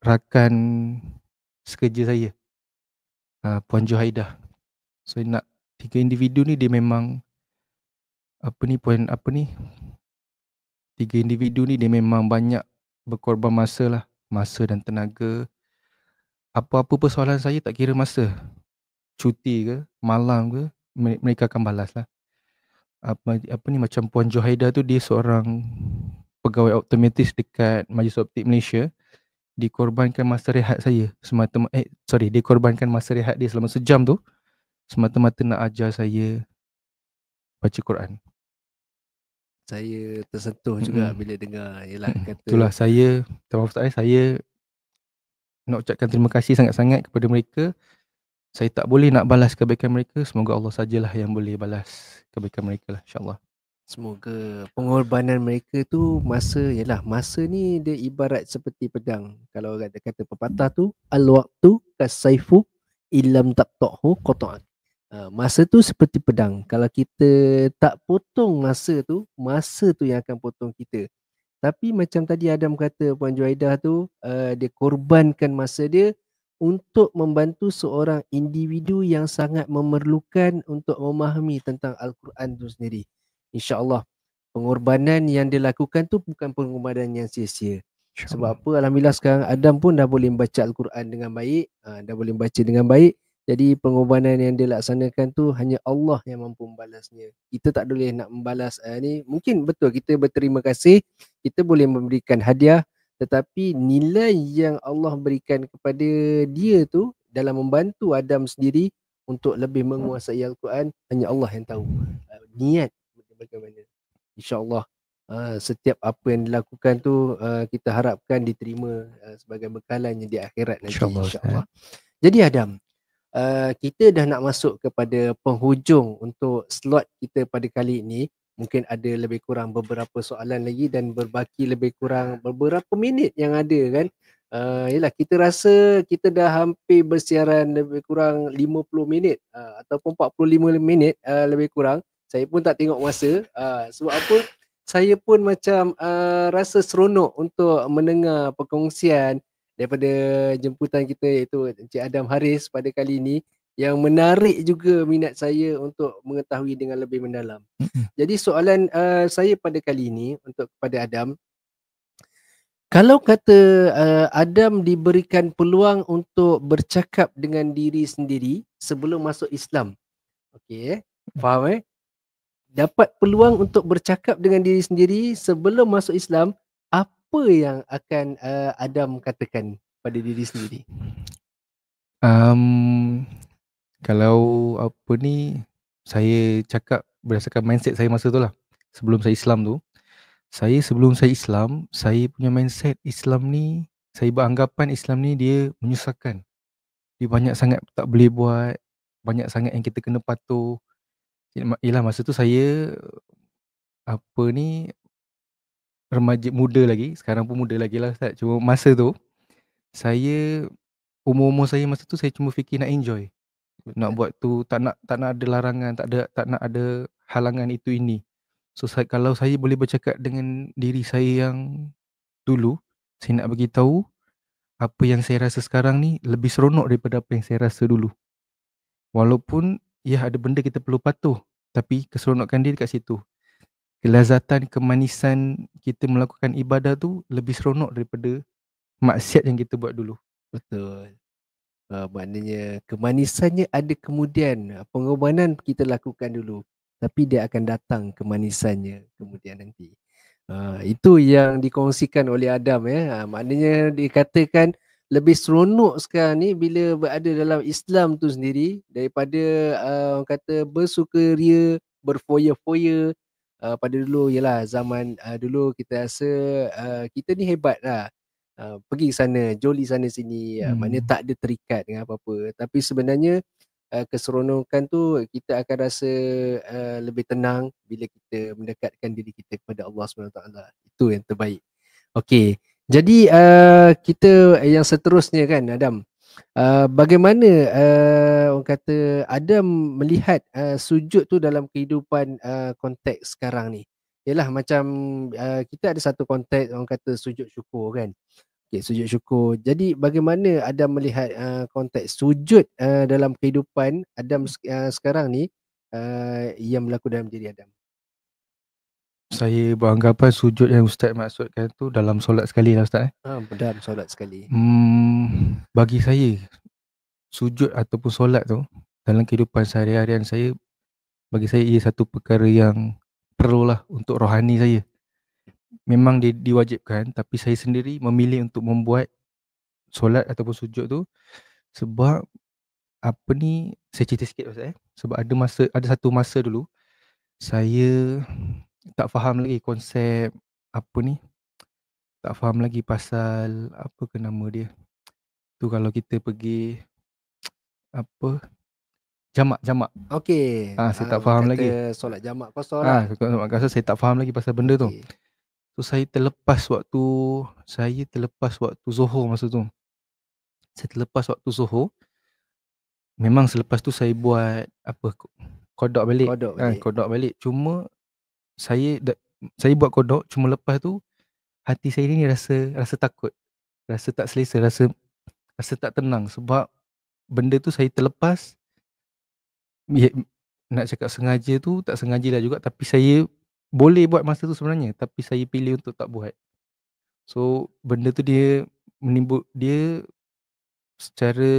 Speaker 2: rakan sekerja saya, Puan Juhaidah. So nak 3 individu ni dia memang 3 individu ni dia memang banyak berkorban masa dan tenaga. Apa-apa persoalan saya, tak kira masa, cuti ke, malam ke, mereka akan balas lah. Macam Puan Juhaidah tu, dia seorang pegawai optometris dekat Majlis Optik Malaysia. Dikorbankan masa rehat saya dikorbankan masa rehat dia selama sejam tu semata-mata nak ajar saya baca Quran.
Speaker 1: Saya tersentuh juga
Speaker 2: Mm-mm.
Speaker 1: bila dengar yalah
Speaker 2: Itulah
Speaker 1: kata
Speaker 2: saya nak ucapkan terima kasih sangat-sangat kepada mereka. Saya tak boleh nak balas kebaikan mereka. Semoga Allah sajalah yang boleh balas kebaikan mereka lah, insyaAllah.
Speaker 1: semoga pengorbanan mereka tu masa ni dia ibarat seperti pedang. Kalau orang kata pepatah tu al-waqtu kasaifu illam taqta'hu qata'ak. Masa tu seperti pedang. Kalau kita tak potong masa tu yang akan potong kita. Tapi macam tadi Adam kata Puan Juaidah tu, dia korbankan masa dia untuk membantu seorang individu yang sangat memerlukan untuk memahami tentang Al-Quran tu sendiri. InsyaAllah pengorbanan yang dia lakukan tu bukan pengorbanan yang sia-sia.
Speaker 2: InsyaAllah.
Speaker 1: Sebab apa? Alhamdulillah sekarang Adam pun dah boleh membaca Al-Quran dengan baik, dah boleh membaca dengan baik. Jadi pengorbanan yang dia laksanakan tu hanya Allah yang mampu membalasnya. Kita tak boleh nak membalas ni. Mungkin betul kita berterima kasih, kita boleh memberikan hadiah, tetapi nilai yang Allah berikan kepada dia tu dalam membantu Adam sendiri untuk lebih menguasai Al-Quran, hanya Allah yang tahu. Niat bagaimana. InsyaAllah setiap apa yang dilakukan tu kita harapkan diterima sebagai bekalannya di akhirat nanti,
Speaker 2: InsyaAllah Ustaz.
Speaker 1: insyaAllah. Jadi Adam, kita dah nak masuk kepada penghujung untuk slot kita pada kali ini. Mungkin ada lebih kurang beberapa soalan lagi dan berbaki lebih kurang beberapa minit yang ada kan. Yelah kita rasa kita dah hampir bersiaran lebih kurang 50 minit ataupun 45 minit lebih kurang. Saya pun tak tengok masa. Sebab apa? Saya pun macam rasa seronok untuk mendengar perkongsian daripada jemputan kita iaitu Encik Adam Haris pada kali ini yang menarik juga minat saya untuk mengetahui dengan lebih mendalam. Jadi soalan saya pada kali ini untuk kepada Adam, kalau kata Adam diberikan peluang untuk bercakap dengan diri sendiri sebelum masuk Islam. Okey, faham dapat peluang untuk bercakap dengan diri sendiri sebelum masuk Islam, apa yang akan Adam katakan pada diri sendiri?
Speaker 2: Kalau apa ni, saya cakap berdasarkan mindset saya masa tu lah. Sebelum saya Islam tu, sebelum saya Islam, saya punya mindset Islam ni, saya beranggapan Islam ni dia menyusahkan. Dia banyak sangat tak boleh buat, banyak sangat yang kita kena patuh. Yelah masa tu saya apa ni, remaja muda lagi, sekarang pun muda lagi lah Ustaz. Cuma masa tu, saya umur-umur saya masa tu saya cuma fikir nak enjoy. Nak buat tu, tak nak ada larangan, tak nak ada halangan itu ini. So kalau saya boleh bercakap dengan diri saya yang dulu, saya nak bagi tahu apa yang saya rasa sekarang ni lebih seronok daripada apa yang saya rasa dulu. Walaupun ya ada benda kita perlu patuh, tapi keseronokan dia dekat situ. Kelazatan, kemanisan kita melakukan ibadah tu lebih seronok daripada maksiat yang kita buat dulu.
Speaker 1: Betul. Maknanya kemanisannya ada kemudian. Pengorbanan kita lakukan dulu, tapi dia akan datang kemanisannya kemudian nanti. Itu yang dikongsikan oleh Adam ya. Maknanya dikatakan lebih seronok sekarang ni bila berada dalam Islam tu sendiri daripada orang kata bersukaria, berfoya-foya. Pada dulu ialah zaman dulu kita rasa kita ni hebat lah. Pergi sana, joli sana sini, maknanya tak ada terikat dengan apa-apa. Tapi sebenarnya keseronokan tu kita akan rasa lebih tenang bila kita mendekatkan diri kita kepada Allah SWT. Itu yang terbaik. Okey. Jadi kita yang seterusnya kan Adam. Bagaimana orang kata Adam melihat sujud tu dalam kehidupan konteks sekarang ni? Yalah macam kita ada satu konteks orang kata sujud syukur kan. Okay, sujud syukur. Jadi bagaimana Adam melihat konteks sujud dalam kehidupan Adam sekarang ni yang berlaku dalam diri Adam?
Speaker 2: Saya beranggapan sujud yang Ustaz maksudkan tu dalam solat sekali lah Ustaz.
Speaker 1: Dalam solat sekali.
Speaker 2: Bagi saya, sujud ataupun solat tu dalam kehidupan sehari-harian saya, bagi saya ia satu perkara yang perlulah untuk rohani saya. Memang diwajibkan, tapi saya sendiri memilih untuk membuat solat ataupun sujud tu sebab apa ni, saya cerita sikit Ustaz. Sebab ada satu masa dulu saya tak faham lagi konsep apa ni, tak faham lagi pasal apa ke nama dia. Tu kalau kita pergi apa, jamak.
Speaker 1: Okey,
Speaker 2: Saya tak
Speaker 1: orang
Speaker 2: faham lagi.
Speaker 1: kata solat jamak kosong lah.
Speaker 2: Jamak kasar saya tak faham lagi pasal benda tu.
Speaker 1: Okey,
Speaker 2: So saya terlepas waktu Zuhur masa tu. Saya terlepas waktu Zuhur. Memang selepas tu saya buat apa, qada balik.
Speaker 1: kodok balik.
Speaker 2: Qada balik. Cuma saya saya buat qada, cuma lepas tu hati saya ni rasa takut. Rasa tak selesa, rasa tak tenang sebab benda tu saya terlepas. Ya, nak cakap sengaja tu tak sengaja lah juga, tapi saya boleh buat masa tu sebenarnya, tapi saya pilih untuk tak buat. So benda tu dia secara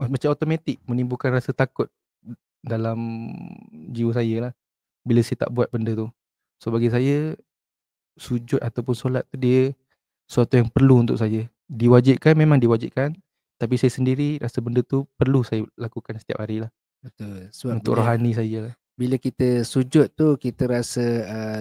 Speaker 2: macam automatik menimbulkan rasa takut dalam jiwa saya lah bila saya tak buat benda tu. So bagi saya, sujud ataupun solat tu dia sesuatu yang perlu untuk saya. Diwajibkan, memang diwajibkan, tapi saya sendiri rasa benda tu perlu saya lakukan setiap hari lah,
Speaker 1: Betul. Sebab
Speaker 2: untuk rohani saya lah.
Speaker 1: bila kita sujud tu kita rasa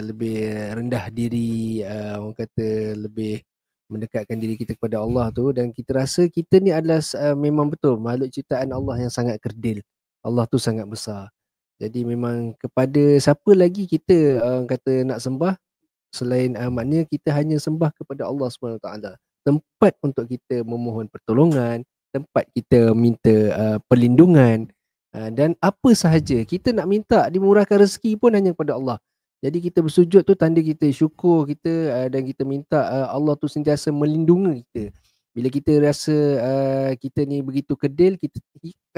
Speaker 1: lebih rendah diri, orang kata lebih mendekatkan diri kita kepada Allah tu, dan kita rasa kita ni adalah memang betul makhluk ciptaan Allah yang sangat kerdil. Allah tu sangat besar. Jadi memang kepada siapa lagi kita orang kata nak sembah selain maknanya kita hanya sembah kepada Allah Subhanahu Taala. Tempat untuk kita memohon pertolongan, tempat kita minta perlindungan, dan apa sahaja kita nak minta dimurahkan rezeki pun hanya kepada Allah. Jadi kita bersujud tu tanda kita syukur kita, dan kita minta Allah tu sentiasa melindungi kita. Bila kita rasa kita ni begitu kedil, kita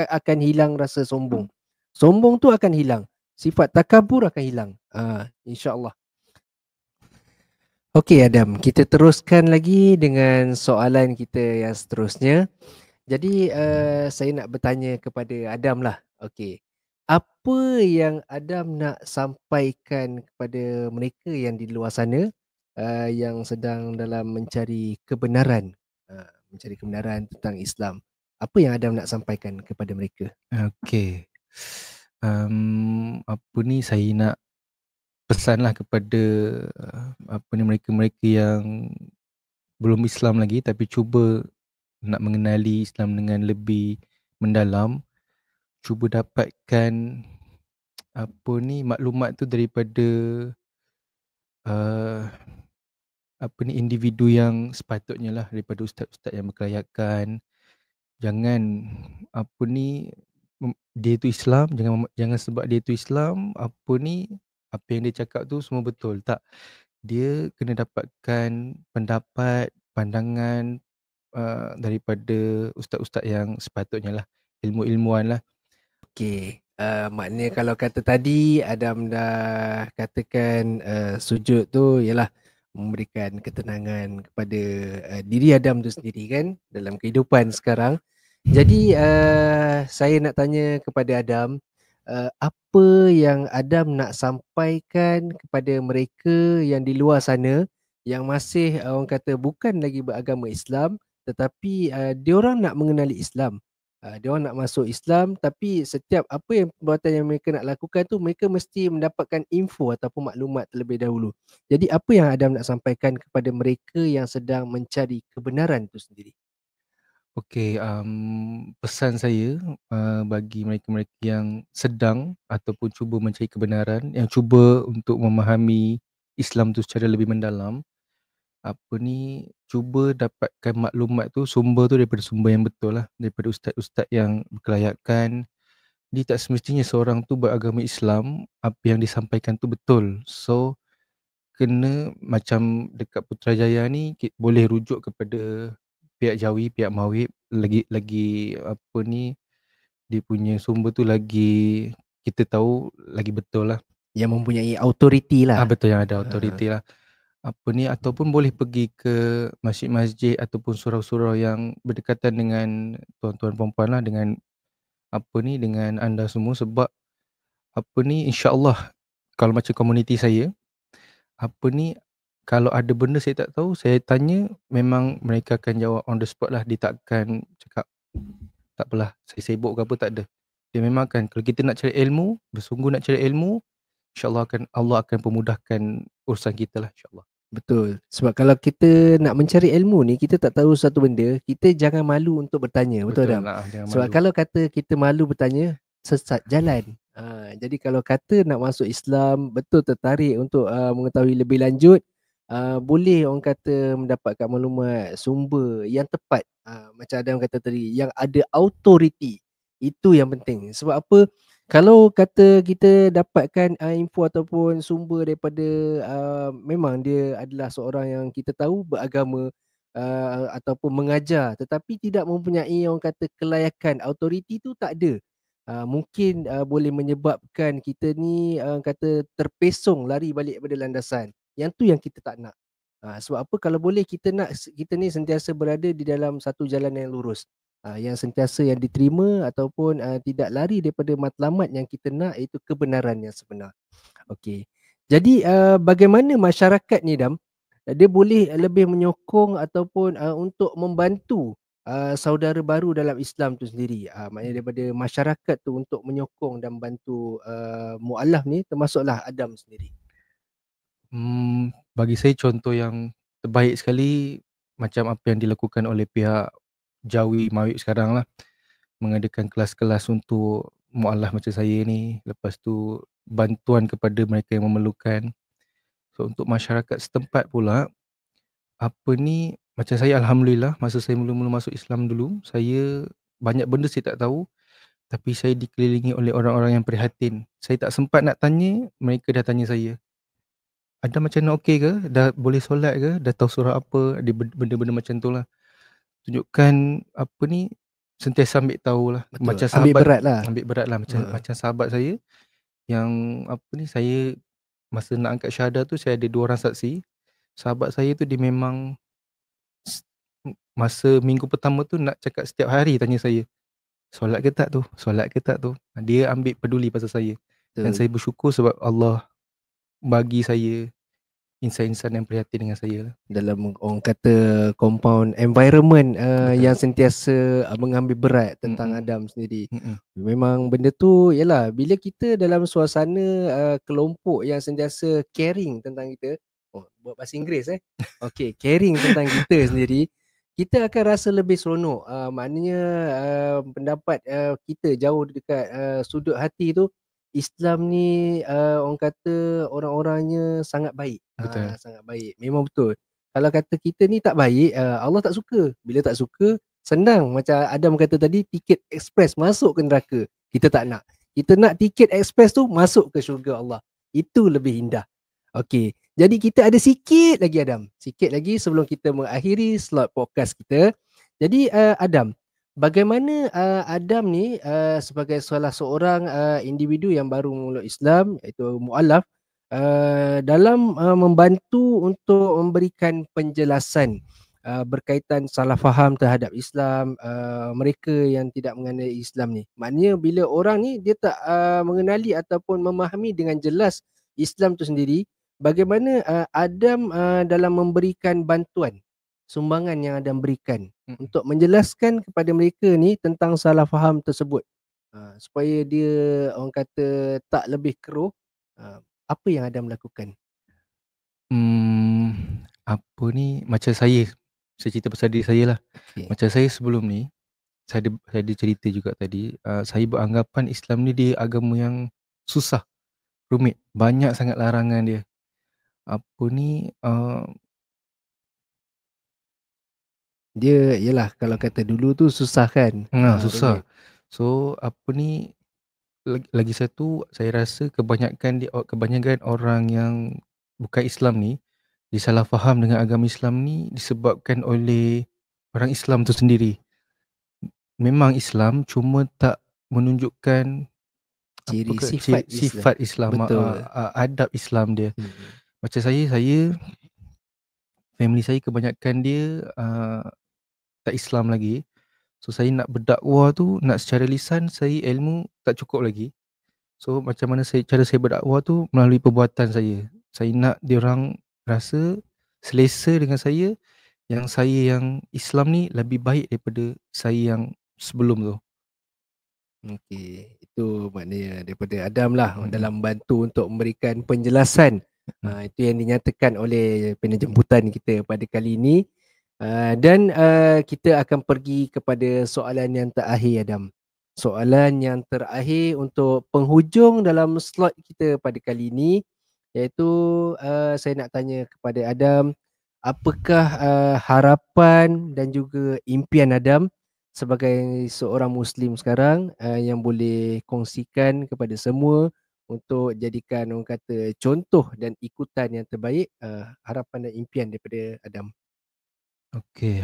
Speaker 1: akan hilang rasa sombong. Sombong tu akan hilang. Sifat takabur akan hilang. InsyaAllah. Okey Adam, kita teruskan lagi dengan soalan kita yang seterusnya. Jadi saya nak bertanya kepada Adam lah. Okey. Apa yang Adam nak sampaikan kepada mereka yang di luar sana yang sedang dalam mencari kebenaran tentang Islam. Apa yang Adam nak sampaikan kepada mereka?
Speaker 2: Okey. Apa ni, saya nak pesanlah kepada apa ni, mereka-mereka yang belum Islam lagi tapi cuba nak mengenali Islam dengan lebih mendalam, cuba dapatkan apa ni, maklumat tu daripada uh, apa ni, individu yang sepatutnya lah, daripada ustaz-ustaz yang berkelayakan. Jangan apa ni, dia tu Islam, jangan sebab dia tu Islam apa ni, apa yang dia cakap tu semua betul. Tak, dia kena dapatkan pendapat, pandangan daripada ustaz-ustaz yang sepatutnya lah, ilmu-ilmuan lah.
Speaker 1: Okey, maknanya kalau kata tadi Adam dah katakan sujud tu ialah memberikan ketenangan kepada diri Adam tu sendiri kan dalam kehidupan sekarang. Jadi saya nak tanya kepada Adam, apa yang Adam nak sampaikan kepada mereka yang di luar sana yang masih orang kata bukan lagi beragama Islam, tetapi diorang nak mengenali Islam. Dia orang nak masuk Islam, tapi setiap apa yang perbuatan yang mereka nak lakukan tu mereka mesti mendapatkan info ataupun maklumat terlebih dahulu. Jadi apa yang Adam nak sampaikan kepada mereka yang sedang mencari kebenaran itu sendiri?
Speaker 2: Okey, pesan saya bagi mereka-mereka yang sedang ataupun cuba mencari kebenaran, yang cuba untuk memahami Islam tu secara lebih mendalam, apa ni, cuba dapatkan maklumat tu, sumber tu daripada sumber yang betul lah, daripada ustaz-ustaz yang berkelayakan. Dia tak semestinya seorang tu beragama Islam, apa yang disampaikan tu betul. So kena macam dekat Putrajaya ni, boleh rujuk kepada pihak Jawi, pihak Mawib, lagi apa ni, dia punya sumber tu lagi kita tahu lagi betul lah.
Speaker 1: Yang mempunyai autoriti lah.
Speaker 2: Betul, yang ada
Speaker 1: Ha.
Speaker 2: autoriti lah. Apa ni, ataupun boleh pergi ke masjid-masjid ataupun surau-surau yang berdekatan dengan tuan-tuan perempuan lah, dengan apa ni, dengan anda semua. Sebab apa ni, insya-Allah kalau macam komuniti saya, apa ni, kalau ada benda saya tak tahu, saya tanya, memang mereka akan jawab on the spot lah. Dia tak akan cakap, tak apalah, saya sibuk ke apa, tak ada. Dia memang akan, kalau kita nak cari ilmu, bersungguh nak cari ilmu, Allah akan pemudahkan urusan kita lah, insyaAllah.
Speaker 1: Betul. Sebab kalau kita nak mencari ilmu ni, kita tak tahu satu benda, kita jangan malu untuk bertanya. Betul,
Speaker 2: Betul
Speaker 1: Adam?
Speaker 2: lah, jangan
Speaker 1: Sebab
Speaker 2: malu.
Speaker 1: kalau kata kita malu bertanya, sesat jalan. Jadi kalau kata nak masuk Islam, betul tertarik untuk mengetahui lebih lanjut, boleh orang kata mendapatkan maklumat sumber yang tepat. Macam Adam kata tadi, yang ada authority. Itu yang penting. Sebab apa? Kalau kata kita dapatkan info ataupun sumber daripada memang dia adalah seorang yang kita tahu beragama ataupun mengajar, tetapi tidak mempunyai orang kata kelayakan, autoriti tu tak ada. Mungkin boleh menyebabkan kita ni kata terpesong lari balik pada landasan. Yang tu yang kita tak nak. Sebab apa, kalau boleh kita nak kita ni sentiasa berada di dalam satu jalan yang lurus. Yang sentiasa yang diterima ataupun tidak lari daripada matlamat yang kita nak, iaitu kebenaran yang sebenar. Okey. Jadi bagaimana masyarakat ni, Dam, dia boleh lebih menyokong ataupun untuk membantu saudara baru dalam Islam tu sendiri. Maknanya daripada masyarakat tu untuk menyokong dan bantu mualaf ni, termasuklah Adam sendiri.
Speaker 2: Bagi saya contoh yang terbaik sekali macam apa yang dilakukan oleh pihak Jawi Mawib sekarang lah, mengadakan kelas-kelas untuk mualaf macam saya ni. Lepas tu bantuan kepada mereka yang memerlukan. So untuk masyarakat setempat pula, macam saya alhamdulillah masa saya mula-mula masuk Islam dulu, saya banyak benda saya tak tahu, tapi saya dikelilingi oleh orang-orang yang prihatin. Saya tak sempat nak tanya, mereka dah tanya saya, "Ada macam mana, okey ke? Dah boleh solat ke? Dah tahu surah apa?" Dia benda-benda macam tu lah. Tunjukkan sentiasa ambil tahu lah.
Speaker 1: Betul.
Speaker 2: Macam
Speaker 1: Ambil
Speaker 2: sahabat,
Speaker 1: berat lah.
Speaker 2: ambil berat lah. Macam sahabat saya yang saya masa nak angkat syahadah tu, saya ada 2 orang saksi. Sahabat saya tu dia memang masa minggu pertama tu nak cakap setiap hari tanya saya, "Solat ke tak tu? Solat ke tak tu?" Dia ambil peduli pasal saya. Dan
Speaker 1: Betul.
Speaker 2: saya bersyukur sebab Allah bagi saya insan-insan yang prihatin dengan saya lah.
Speaker 1: Dalam orang kata compound environment yang sentiasa mengambil berat tentang Adam sendiri. Memang benda tu ialah bila kita dalam suasana kelompok yang sentiasa caring tentang kita. Buat bahasa Inggeris Okey, caring tentang kita sendiri, kita akan rasa lebih seronok. Maknanya pendapat kita jauh dekat sudut hati tu, Islam ni orang kata orang-orangnya sangat baik.
Speaker 2: Betul.
Speaker 1: Sangat baik. Memang betul. Kalau kata kita ni tak baik, Allah tak suka. Bila tak suka, senang. Macam Adam kata tadi, tiket ekspres masuk ke neraka. Kita tak nak. Kita nak tiket ekspres tu masuk ke syurga Allah. Itu lebih indah. Okey. Jadi kita ada sikit lagi, Adam. Sikit lagi sebelum kita mengakhiri slot podcast kita. Jadi Adam, bagaimana Adam ni sebagai salah seorang individu yang baru memeluk Islam, iaitu mualaf, dalam membantu untuk memberikan penjelasan berkaitan salah faham terhadap Islam, mereka yang tidak mengenali Islam ni. Maknanya bila orang ni dia tak mengenali ataupun memahami dengan jelas Islam tu sendiri, bagaimana Adam dalam memberikan bantuan, sumbangan yang Adam berikan untuk menjelaskan kepada mereka ni tentang salah faham tersebut, supaya dia orang kata tak lebih keruh. Apa yang Adam lakukan?
Speaker 2: Macam saya cerita pasal diri saya lah.
Speaker 1: Okay.
Speaker 2: Macam saya sebelum ni, saya ada cerita juga tadi, saya beranggapan Islam ni dia agama yang susah, rumit, banyak sangat larangan dia.
Speaker 1: Dia ialah kalau kata dulu tu susah kan.
Speaker 2: Susah.
Speaker 1: Rumit.
Speaker 2: So lagi satu, saya rasa kebanyakan orang yang bukan Islam ni disalah faham dengan agama Islam ni disebabkan oleh orang Islam tu sendiri. Memang Islam cuma tak menunjukkan sifat Islam,
Speaker 1: Betul.
Speaker 2: adab Islam dia. Macam saya family saya kebanyakan dia tak Islam lagi. So saya nak berdakwah tu, nak secara lisan, saya ilmu tak cukup lagi. So macam mana cara saya berdakwah tu melalui perbuatan saya. Saya nak diorang rasa selesa dengan saya, yang saya yang Islam ni lebih baik daripada saya yang sebelum tu.
Speaker 1: Okey, itu maknanya daripada Adam lah
Speaker 2: Mm-mm.
Speaker 1: dalam bantu untuk memberikan penjelasan.
Speaker 2: Mm.
Speaker 1: Itu yang dinyatakan oleh penjemputan kita pada kali ini. Dan kita akan pergi kepada soalan yang terakhir, Adam. Soalan yang terakhir untuk penghujung dalam slot kita pada kali ini, iaitu saya nak tanya kepada Adam, apakah harapan dan juga impian Adam sebagai seorang Muslim sekarang, yang boleh kongsikan kepada semua untuk jadikan orang kata contoh dan ikutan yang terbaik, harapan dan impian daripada Adam.
Speaker 2: Okey,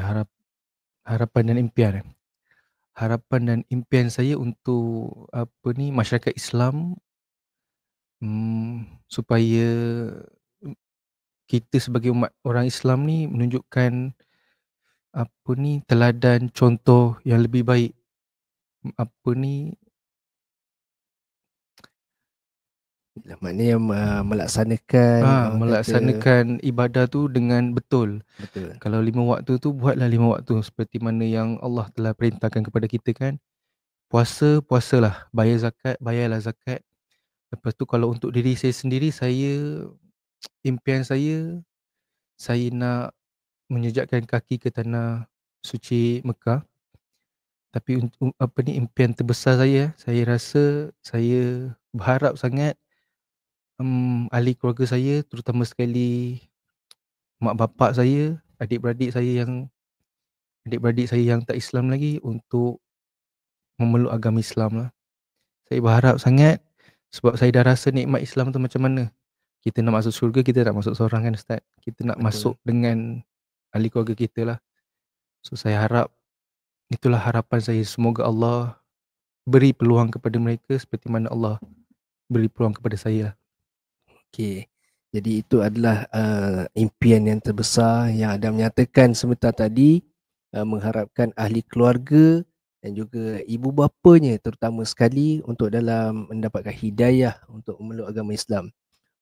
Speaker 2: harapan dan impian. Harapan dan impian saya untuk apa ni, masyarakat Islam, supaya kita sebagai umat orang Islam ni menunjukkan apa ni, teladan contoh yang lebih baik. Apa ni,
Speaker 1: Maknanya melaksanakan orang kata
Speaker 2: melaksanakan ibadah tu dengan betul.
Speaker 1: betul.
Speaker 2: Kalau 5 waktu tu, buatlah 5 waktu seperti mana yang Allah telah perintahkan kepada kita kan. Puasa, puasalah. Bayar zakat, bayarlah zakat. Lepas tu kalau untuk diri saya sendiri, impian saya nak menjejakkan kaki ke tanah suci Mekah. Tapi apa ni, impian terbesar saya rasa saya berharap sangat ahli keluarga saya, terutama sekali mak bapak saya, adik-beradik saya yang tak Islam lagi, untuk memeluk agama Islam lah. Saya berharap sangat, sebab saya dah rasa nikmat Islam tu macam mana. Kita nak masuk syurga, kita tak masuk seorang kan Ustaz. Kita nak
Speaker 1: Betul.
Speaker 2: masuk dengan ahli keluarga kita lah. So saya harap, itulah harapan saya. Semoga Allah beri peluang kepada mereka seperti mana Allah beri peluang kepada saya lah.
Speaker 1: Okey. Jadi itu adalah impian yang terbesar yang Adam nyatakan sebentar tadi, mengharapkan ahli keluarga dan juga ibu bapanya terutama sekali untuk dalam mendapatkan hidayah untuk memeluk agama Islam.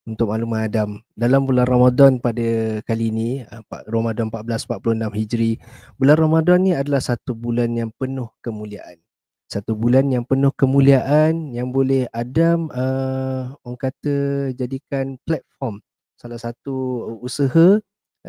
Speaker 1: Untuk makluman Adam, dalam bulan Ramadan pada kali ini, Ramadan 1446 Hijri, bulan Ramadan ni adalah satu bulan yang penuh kemuliaan. Satu bulan yang penuh kemuliaan yang boleh Adam orang kata jadikan platform, salah satu usaha,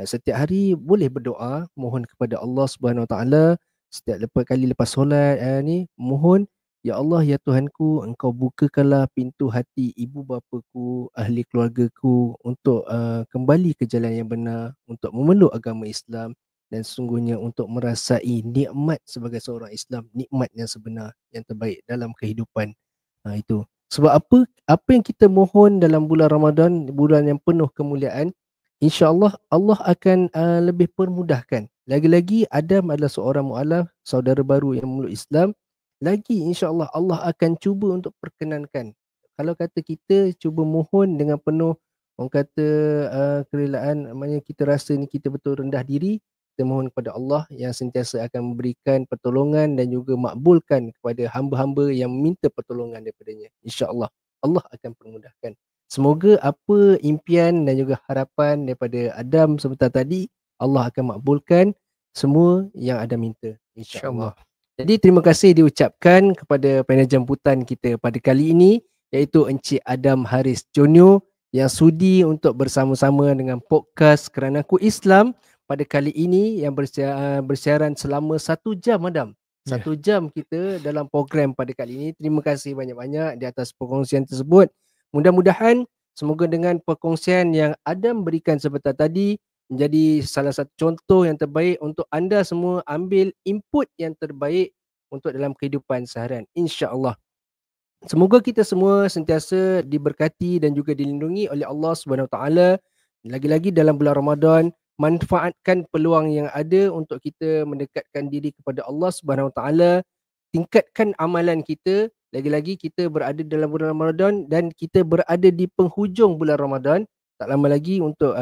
Speaker 1: setiap hari boleh berdoa mohon kepada Allah Subhanahu Wa Taala setiap kali lepas solat ni mohon, ya Allah, ya Tuhanku, Engkau bukakanlah pintu hati ibu bapaku, ahli keluargaku untuk kembali ke jalan yang benar, untuk memeluk agama Islam dan sesungguhnya untuk merasai nikmat sebagai seorang Islam, nikmat yang sebenar, yang terbaik dalam kehidupan. Itu. Sebab apa yang kita mohon dalam bulan Ramadan, bulan yang penuh kemuliaan, insya-Allah Allah akan lebih permudahkan. Lagi-lagi Adam adalah seorang mualaf, saudara baru yang memeluk Islam. Lagi insya-Allah Allah akan cuba untuk perkenankan. Kalau kata kita cuba mohon dengan penuh orang kata kerelaan, maknanya kita rasa ni kita betul rendah diri, kita mohon kepada Allah yang sentiasa akan memberikan pertolongan dan juga makbulkan kepada hamba-hamba yang minta pertolongan daripadanya. Insya-Allah Allah akan permudahkan. Semoga apa impian dan juga harapan daripada Adam sebentar tadi, Allah akan makbulkan semua yang Adam minta. Insya-Allah.
Speaker 2: InsyaAllah.
Speaker 1: Jadi terima kasih diucapkan kepada panel jemputan kita pada kali ini, iaitu Encik Adam Haris Jonyo yang sudi untuk bersama-sama dengan podcast Kerana Aku Islam pada kali ini yang bersiaran selama 1 jam, Adam. 1 jam kita dalam program pada kali ini. Terima kasih banyak-banyak di atas perkongsian tersebut. Mudah-mudahan semoga dengan perkongsian yang Adam berikan sebentar tadi menjadi salah satu contoh yang terbaik untuk anda semua ambil input yang terbaik untuk dalam kehidupan seharian. InsyaAllah. Semoga kita semua sentiasa diberkati dan juga dilindungi oleh Allah Subhanahu Wa Taala. Lagi-lagi dalam bulan Ramadan, manfaatkan peluang yang ada untuk kita mendekatkan diri kepada Allah Subhanahu Wa Taala, tingkatkan amalan kita. Lagi-lagi kita berada dalam bulan Ramadan dan kita berada di penghujung bulan Ramadan. Tak lama lagi untuk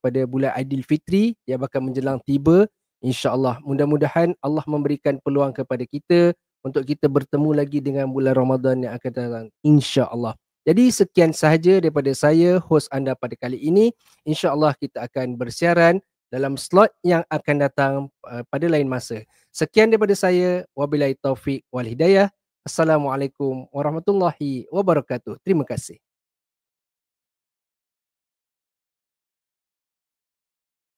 Speaker 1: kepada bulan Aidilfitri yang bakal menjelang tiba. InsyaAllah, mudah-mudahan Allah memberikan peluang kepada kita untuk kita bertemu lagi dengan bulan Ramadan yang akan datang, insya-Allah. Jadi sekian sahaja daripada saya, hos anda pada kali ini. Insya-Allah kita akan bersiaran dalam slot yang akan datang pada lain masa. Sekian daripada saya, wabillahi taufik wal hidayah. Assalamualaikum warahmatullahi wabarakatuh. Terima kasih.